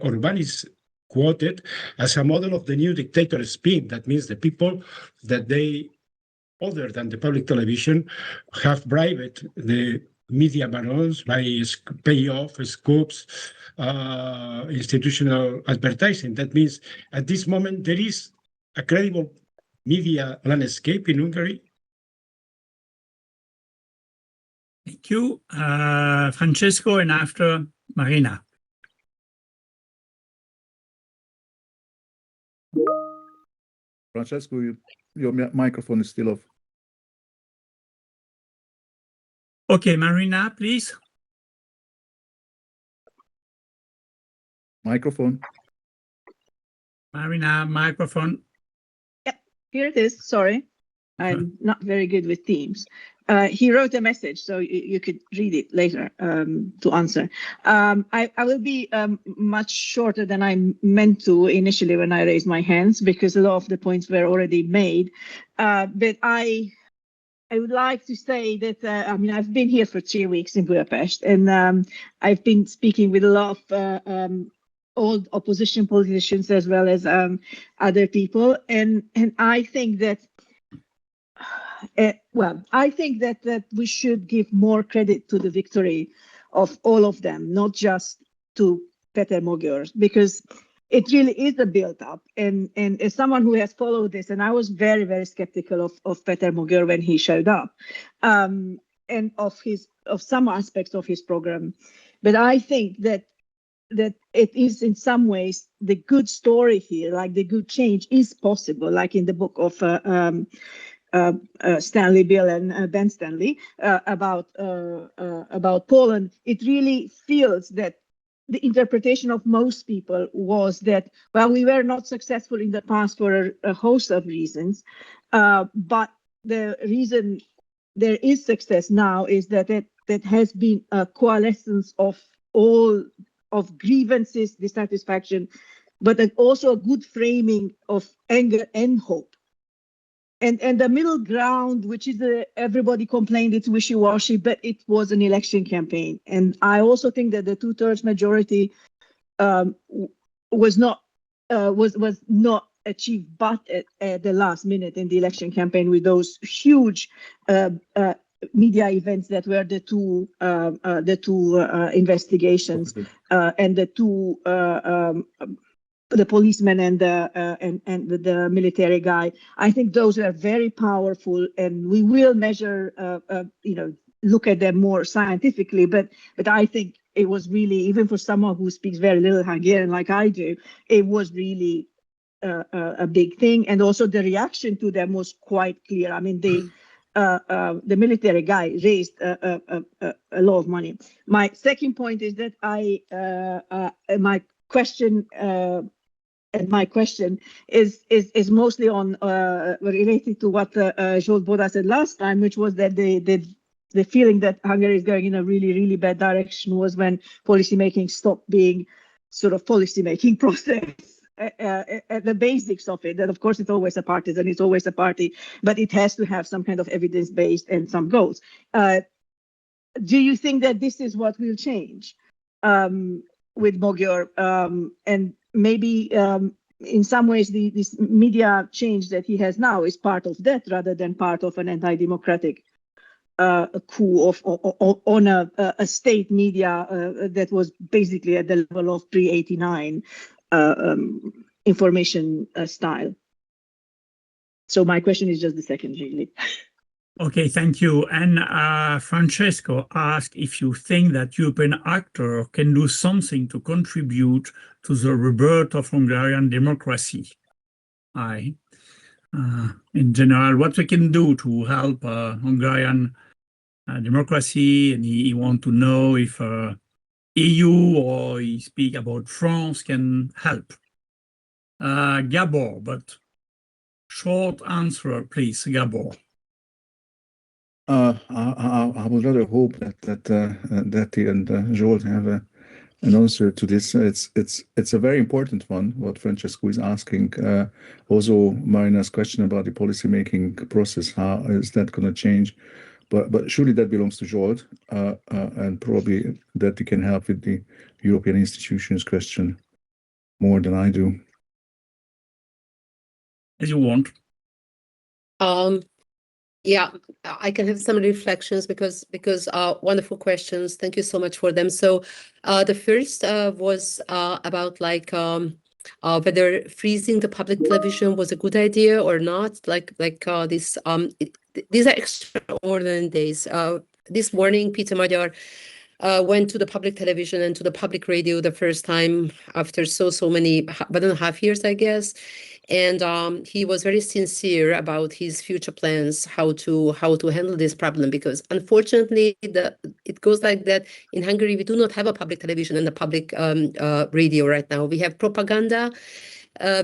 Orbán is quoted as a model of the new dictator spin. That means the people that they, other than the public television, have bribed the media barons by payoff, scoops, institutional advertising. That means at this moment there is a credible media landscape in Hungary. Thank you. Francesco, and after Marina. Francesco, your microphone is still off. Okay, Marina, please. Microphone. Marina, microphone. Here it is. Sorry, I'm not very good with Teams. He wrote a message, so you could read it later to answer. I will be much shorter than I meant to initially when I raised my hands, because a lot of the points were already made. But I would like to say that, I mean, I've been here for 3 weeks in Budapest, and I've been speaking with a lot of old opposition politicians as well as other people, and I think that I think that we should give more credit to the victory of all of them, not just to Peter Magyar, because it really is a build-up. And as someone who has followed this, and I was very, very skeptical of Peter Magyar when he showed up, and of some aspects of his program, but I think that it is in some ways the good story here, like the good change is possible, like in the book of Stanley Bill and Ben Stanley about Poland. It really feels that the interpretation of most people was that, well, we were not successful in the past for a host of reasons, but the reason there is success now is that that has been a coalescence of all of grievances, dissatisfaction, but also a good framing of anger and hope. And the middle ground, which is everybody complained it's wishy-washy, but it was an election campaign. And I also think that the 2/3 majority was not achieved, but at the last minute in the election campaign with those huge media events that were the two investigations and the two the policeman and the military guy. I think those are very powerful, and we will measure, look at them more scientifically. But I think it was really, even for someone who speaks very little Hungarian like I do, it was really a big thing. And also the reaction to them was quite clear. I mean, the military guy raised a lot of money. My second point is that my question is mostly on related to what Zsolt Boda said last time, which was that the feeling that Hungary is going in a really, really bad direction was when policymaking stopped being sort of policymaking process at the basics of it. That of course it's always a partisan, it's always a party, but it has to have some kind of evidence-based and some goals. Do you think that this is what will change with Magyar? And maybe in some ways this media change that he has now is part of that rather than part of an anti-democratic coup on a state media that was basically at the level of pre-89 information style. So my question is just the second, really. Okay, thank you. And Francesco asked if you think that European actors can do something to contribute to the rebirth of Hungarian democracy. In general, what we can do to help Hungarian democracy, and he want to know if EU or he speak about France can help. Gábor, but short answer, please, Gábor. I would rather hope that Detti and Zsolt have an answer to this. It's a very important one, what Francesco is asking. Also, Marina's question about the policymaking process, how is that going to change? But surely that belongs to Zsolt, and probably Detti can help with the European institutions question more than I do. As you want. Yeah, I can have some reflections because wonderful questions. Thank you so much for them. So the first was about whether freezing the public television was a good idea or not. These are extraordinary days. This morning, Peter Magyar went to the public television and to the public radio the first time after so many 1.5 years, I guess. And he was very sincere about his future plans, how to handle this problem, because unfortunately it goes like that. In Hungary, we do not have a public television and a public radio right now. We have propaganda,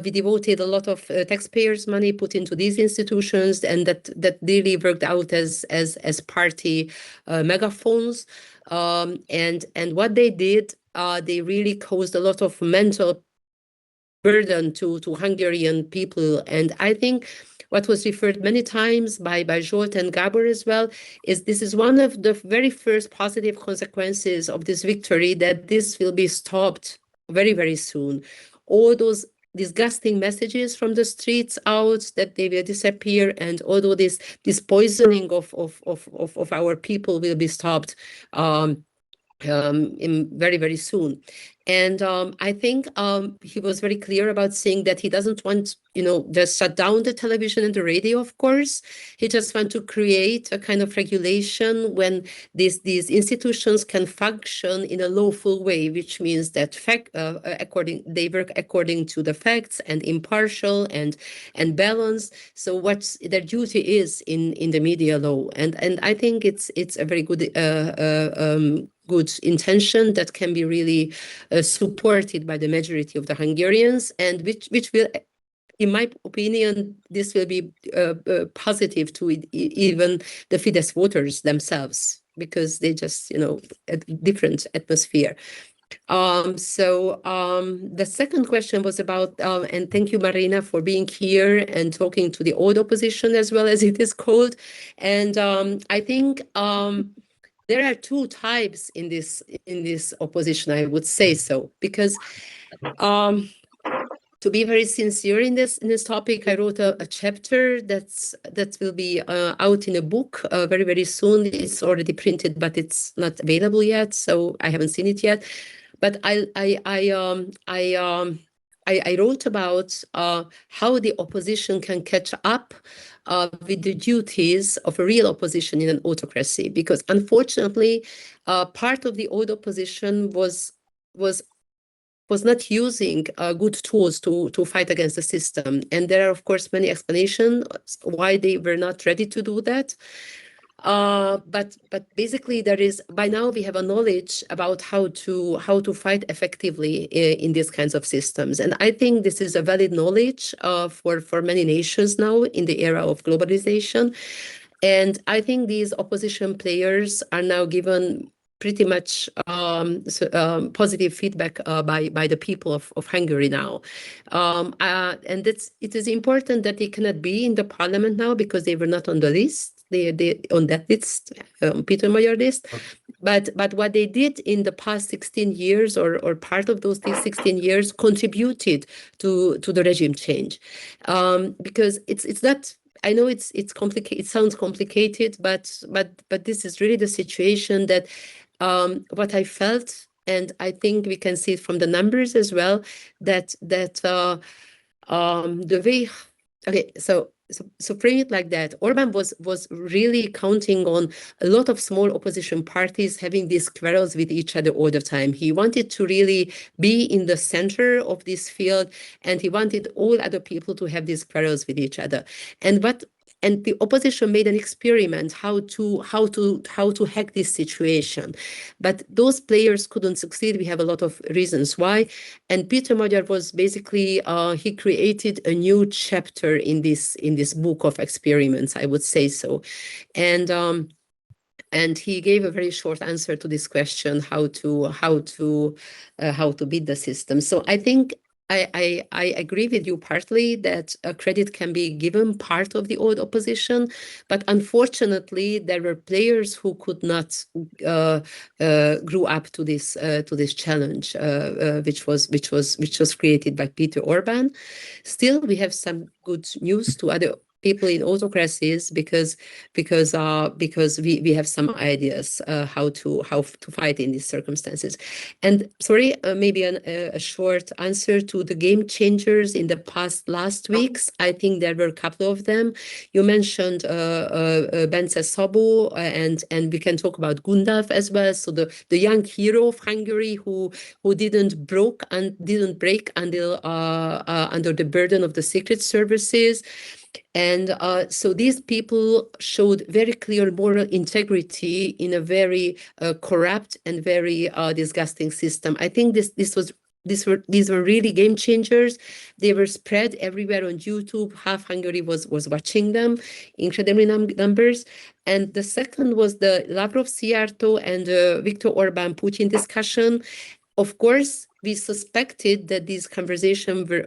we devoted a lot of taxpayers' money put into these institutions, and that really worked out as party megaphones. And what they did, they really caused a lot of mental burden to Hungarian people. And I think what was referred many times by Zsolt and Gábor as well is this is one of the very first positive consequences of this victory, that this will be stopped very, very soon. All those disgusting messages from the streets out, that they will disappear, and although this poisoning of our people will be stopped in very, very soon. And I think he was very clear about saying that he doesn't want, just shut down the television and the radio, of course. He just wants to create a kind of regulation when these institutions can function in a lawful way, which means that they work according to the facts and impartial and balanced. So what their duty is in the media law. And I think it's a very good good intention that can be really supported by the majority of the Hungarians, and which will, in my opinion, this will be positive to even the Fidesz voters themselves, because they just, a different atmosphere. The second question was about, and thank you, Marina, for being here and talking to the old opposition, as well as it is called. And I think there are two types in this opposition, I would say so, because to be very sincere in this topic, I wrote a chapter that will be out in a book very, very soon. It's already printed, but it's not available yet, so I haven't seen it yet. But I wrote about how the opposition can catch up with the duties of a real opposition in an autocracy, because unfortunately, part of the old opposition was not using good tools to fight against the system, and there are of course many explanations why they were not ready to do that. But basically, by now we have a knowledge about how to fight effectively in these kinds of systems, and I think this is a valid knowledge for many nations now in the era of globalization. And I think these opposition players are now given pretty much positive feedback by the people of Hungary now, and it is important that they cannot be in the parliament now because they were not on the list. They on that list, Peter Magyar list, but what they did in the past 16 years, or part of those 16 years, contributed to the regime change, because it's not. I know it's complicated. It sounds complicated, but this is really the situation that what I felt, and I think we can see it from the numbers as well. That the way. Okay, so frame it like that. Orbán was really counting on a lot of small opposition parties having these quarrels with each other all the time. He wanted to really be in the center of this field, and he wanted all other people to have these quarrels with each other. And the opposition made an experiment how to hack this situation, but those players couldn't succeed. We have a lot of reasons why. And Peter Magyar was basically he created a new chapter in this book of experiments, I would say so, and he gave a very short answer to this question: how to beat the system. So I think. I agree with you partly that credit can be given part of the old opposition, but unfortunately there were players who could not grew up to this challenge, which was created by Peter Orbán. Still, we have some good news to other people in autocracies because we have some ideas how to fight in these circumstances. And sorry, maybe a short answer to the game changers in the last weeks. I think there were a couple of them. You mentioned Bence Szabó, and we can talk about Gundolf as well. So the young hero of Hungary who didn't break until under the burden of the secret services. And so these people showed very clear moral integrity in a very corrupt and very disgusting system. I think this was these were really game changers. They were spread everywhere on YouTube. Half Hungary was watching them, incredible numbers. And the second was the Lavrov-Szijjártó and Viktor Orbán-Putin discussion. Of course, we suspected that these conversations were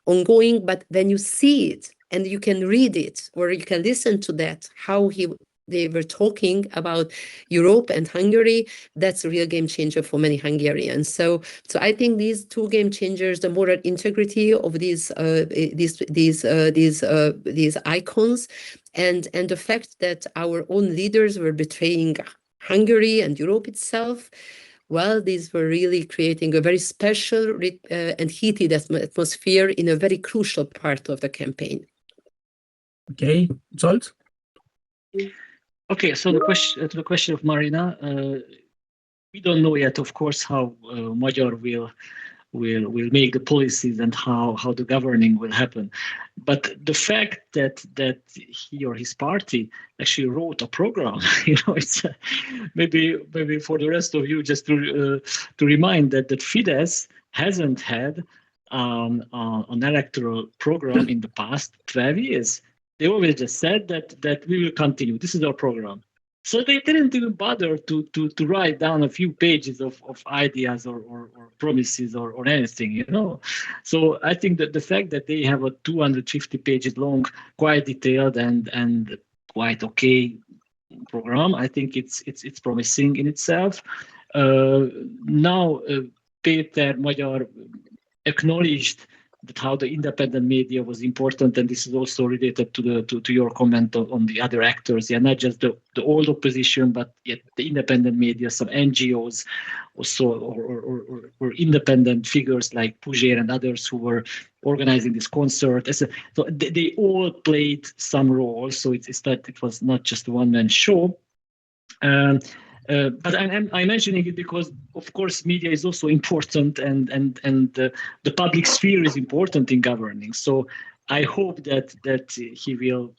ongoing, but when you see it and you can read it or you can listen to that, how they were talking about Europe and Hungary, that's a real game changer for many Hungarians. So I think these two game changers, the moral integrity of these icons, and the fact that our own leaders were betraying Hungary and Europe itself. Well, these were really creating a very special and heated atmosphere in a very crucial part of the campaign. Okay, Zsolt? Okay, so the question of Marina, we don't know yet, of course, how Magyar will make the policies and how the governing will happen. But the fact that he or his party actually wrote a program, it's maybe for the rest of you just to remind that Fidesz hasn't had an electoral program in the past 12 years. They always just said that we will continue. This is our program. So they didn't even bother to write down a few pages of ideas or promises or anything, So I think that the fact that they have a 250 pages long, quite detailed and quite okay program, I think it's promising in itself. Now Péter Magyar acknowledged that how the independent media was important, and this is also related to your comment on the other actors, not just the old opposition, but yet the independent media, some NGOs also, or independent figures like Puzsér and others who were organizing this concert. So they all played some role. So it was not just a one-man show. But I'm mentioning it because, of course, media is also important, and the public sphere is important in governing. So I hope that he will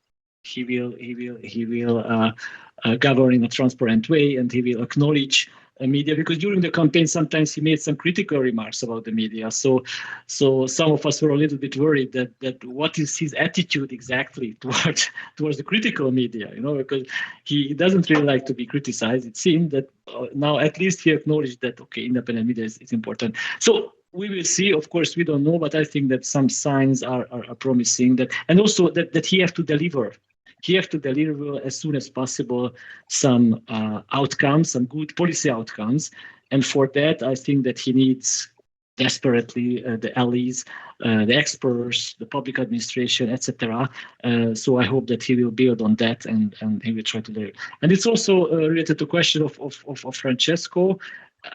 govern in a transparent way, and he will acknowledge media, because during the campaign sometimes he made some critical remarks about the media. So some of us were a little bit worried that what is his attitude exactly towards the critical media, because he doesn't really like to be criticized. It seemed that now at least he acknowledged that, okay, independent media is important. So we will see. Of course, we don't know, but I think that some signs are promising, and also that he has to deliver. He has to deliver as soon as possible some outcomes, some good policy outcomes. And for that, I think that he needs desperately the allies, the experts, the public administration, etc. So I hope that he will build on that and he will try to do it. And it's also related to the question of Francesco.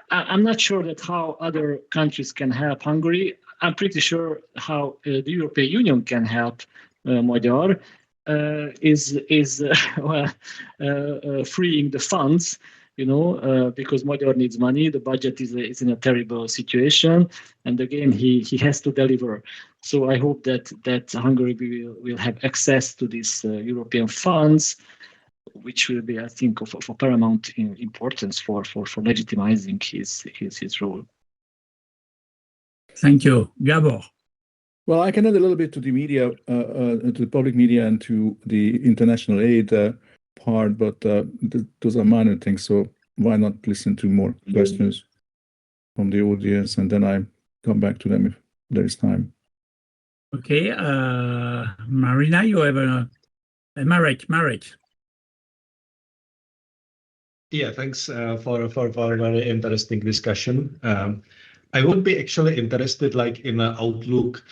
I'm not sure that how other countries can help Hungary. I'm pretty sure how the European Union can help Magyar. Is freeing the funds, because Magyar needs money. The budget is in a terrible situation, and again he has to deliver. So I hope that Hungary will have access to these European funds, which will be, I think, of paramount importance for legitimizing his role. Thank you, Gábor. Well, I can add a little bit to the media, to the public media and to the international aid part, but those are minor things. So why not listen to more questions from the audience, and then I come back to them if there is time. Okay, Marina, you have a Marek. Yeah, thanks for a very interesting discussion. I would be actually interested, in an outlook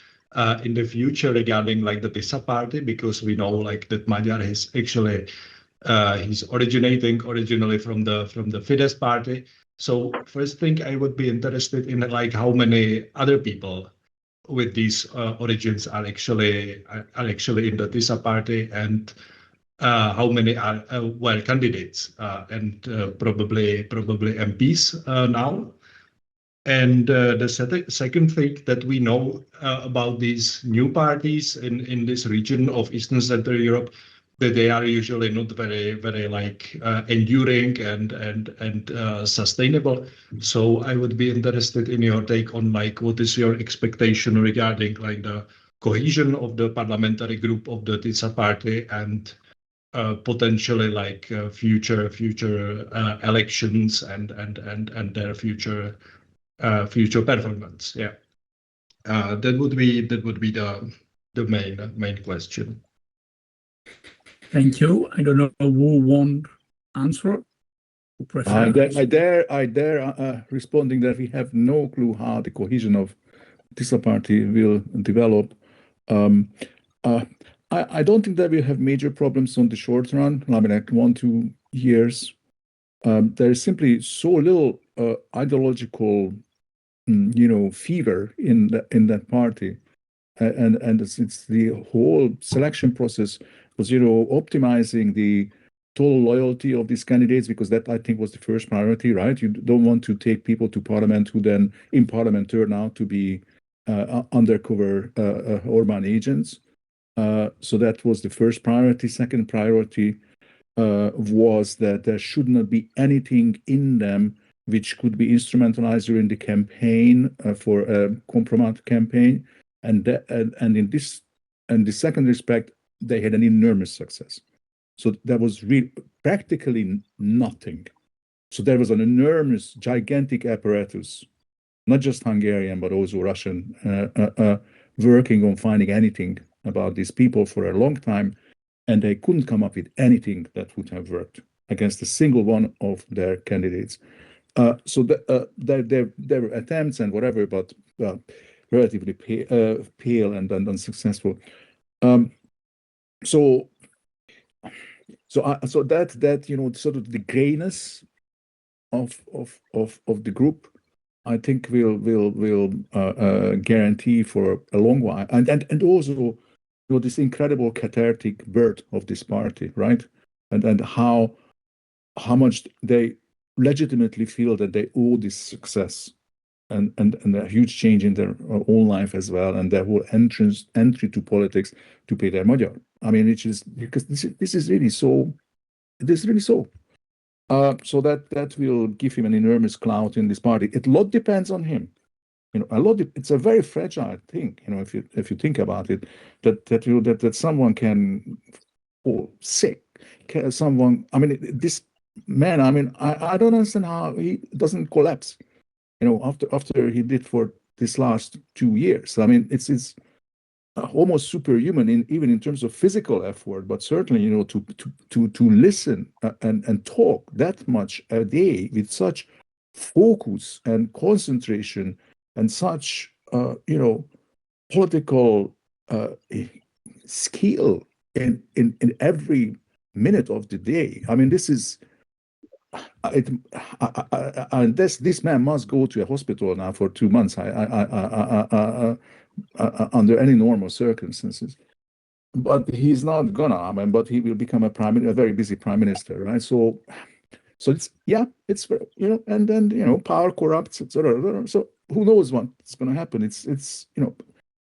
in the future regarding the PISA party, because we know that Magyar is actually he's originating originally from the Fidesz party. So first thing I would be interested in how many other people with these origins are actually in the PISA party, and how many are candidates and probably MPs now. And the second thing that we know about these new parties in this region of Eastern Central Europe, they are usually not very like enduring and sustainable. So I would be interested in your take on like what is your expectation regarding like the cohesion of the parliamentary group of the TISA party and potentially like future elections and their future performance. Yeah, that would be the main question. Thank you. I don't know who won't answer. Who prefers? I dare responding that we have no clue how the cohesion of TISA party will develop. I don't think that we'll have major problems on the short run. I mean, like 1-2 years. There is simply so little ideological, fever in that party, and it's the whole selection process was, optimizing the total loyalty of these candidates, because that I think was the first priority, right? You don't want to take people to parliament who then in parliament turn out to be undercover Orbán agents. So that was the first priority. Second priority was that there should not be anything in them which could be instrumentalized during the campaign for a compromise campaign. And in the second respect, they had an enormous success. So there was practically nothing. So there was an enormous, gigantic apparatus, not just Hungarian, but also Russian, working on finding anything about these people for a long time, and they couldn't come up with anything that would have worked against a single one of their candidates. So there were attempts and whatever, but relatively pale and unsuccessful. So that sort of the grayness of the group, I think will guarantee for a long while, and also this incredible cathartic birth of this party, right? And how much they legitimately feel that they owe this success and a huge change in their own life as well, and their whole entry to politics to pay their magyar. I mean, which is because this is really so. This is really so. So that will give him an enormous clout in this party. A lot depends on him. It's a very fragile thing. If you think about it, that someone can fall sick. Someone. I mean, this man. I mean, I don't understand how he doesn't collapse. After he did for this last 2 years. I mean, it's almost superhuman even in terms of physical effort, but certainly, to listen and talk that much a day with such focus and concentration and such, political skill in every minute of the day. I mean, this is. And this man must go to a hospital now for 2 months. Under any normal circumstances, but he's not gonna. I mean, but he will become a very busy prime minister, right? So it's and then power corrupts, etc. So who knows what's going to happen? It's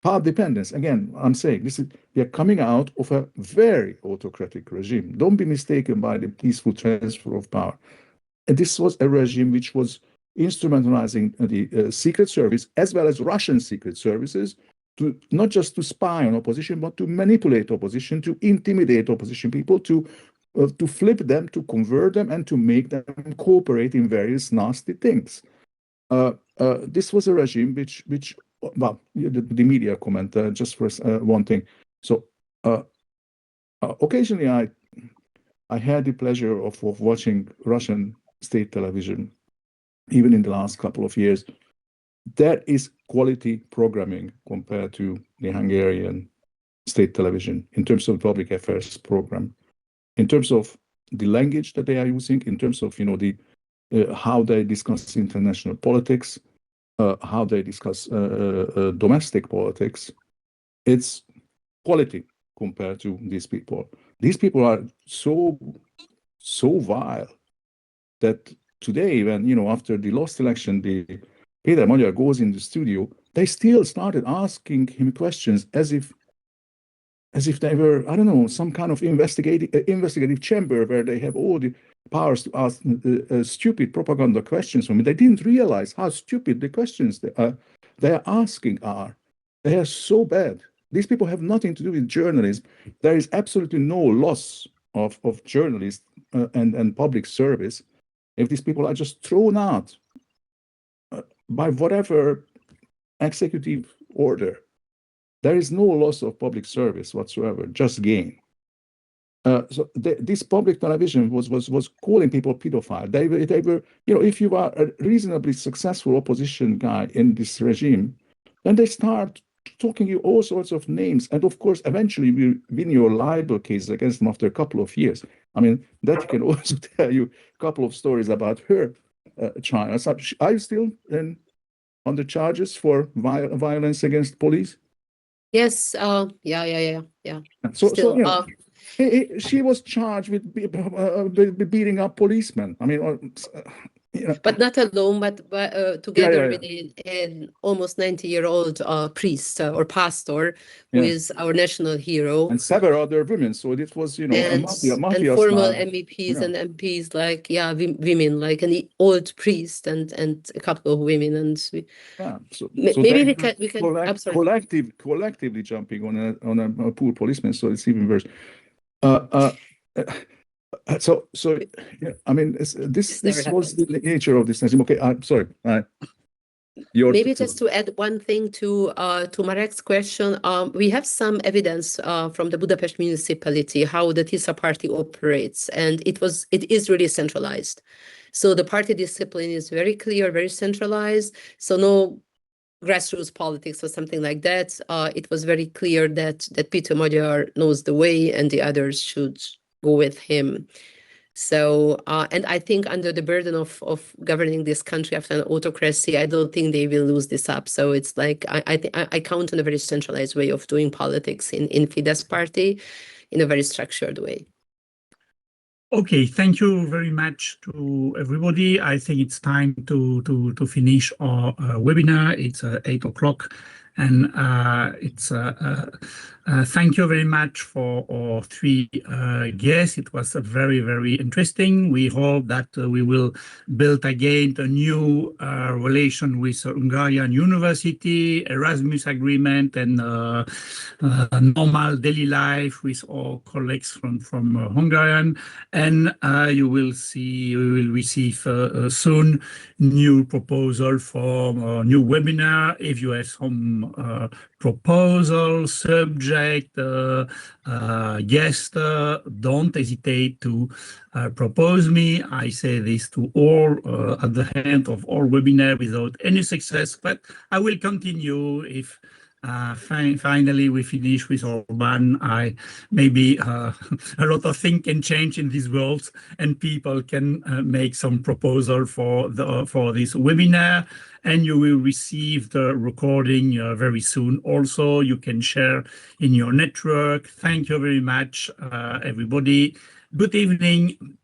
power dependence. Again, I'm saying we are coming out of a very autocratic regime. Don't be mistaken by the peaceful transfer of power. And this was a regime which was instrumentalizing the secret service as well as Russian secret services to not just to spy on opposition, but to manipulate opposition, to intimidate opposition people, to flip them, to convert them, and to make them cooperate in various nasty things. This was a regime which the media comment, just for one thing. So occasionally I had the pleasure of watching Russian state television, even in the last couple of years. That is quality programming compared to the Hungarian state television in terms of public affairs program, in terms of the language that they are using, in terms of how they discuss international politics, how they discuss domestic politics. It's quality compared to these people. These people are so vile that today, when after the lost election, Peter Magyar goes in the studio, they still started asking him questions as if as if they were, I don't know, some kind of investigative chamber where they have all the powers to ask stupid propaganda questions from me. They didn't realize how stupid the questions they are asking are. They are so bad. These people have nothing to do with journalism. There is absolutely no loss of journalists and public service if these people are just thrown out by whatever executive order. There is no loss of public service whatsoever, just gain. So this public television was calling people pedophile. They were, you know, if you are a reasonably successful opposition guy in this regime, then they start talking you all sorts of names. And of course, eventually you win your libel case against them after a couple of years. I mean, that can also tell you a couple of stories about her child. Are you still on the charges for violence against police? Yes, yeah. So Still, you know, she was charged with beating up policemen. I mean, you know. but not alone, but together Yeah. with an almost 90-year-old priest or pastor, who is our national hero. And several other women. So it was, you know, And, mafia and formal style. MEPs and MPs, like, women, like an old priest and a couple of women. And So maybe we can I'm sorry. collectively jumping on a poor policeman. So it's even worse. So yeah, I mean, this was the nature of this. Okay, I'm sorry. Maybe just to add one thing to Marek's question, we have some evidence from the Budapest municipality how the TISA party operates, and it is really centralized. So the party discipline is very clear, very centralized. So no grassroots politics or something like that. It was very clear that Peter Magyar knows the way, and the others should go with him. So, and I think under the burden of governing this country after an autocracy, I don't think they will lose this up. So it's like, I count on a very centralized way of doing politics in Fidesz party in a very structured way. Okay, thank you very much to everybody. I think it's time to finish our webinar. It's 8 o'clock. And thank you very much for our three guests. It was very, very interesting. We hope that we will build again a new relation with Hungarian University, Erasmus agreement, and normal daily life with our colleagues from Hungarian. And you will receive soon new proposal for a new webinar. If you have some proposal, subject, guest, don't hesitate to propose me. I say this to all at the end of all webinar without any success, but I will continue if finally we finish with Orban. Maybe a lot of things can change in this world, and people can make some proposal for this webinar, and you will receive the recording very soon. Also, you can share in your network. Thank you very much, everybody. Good evening.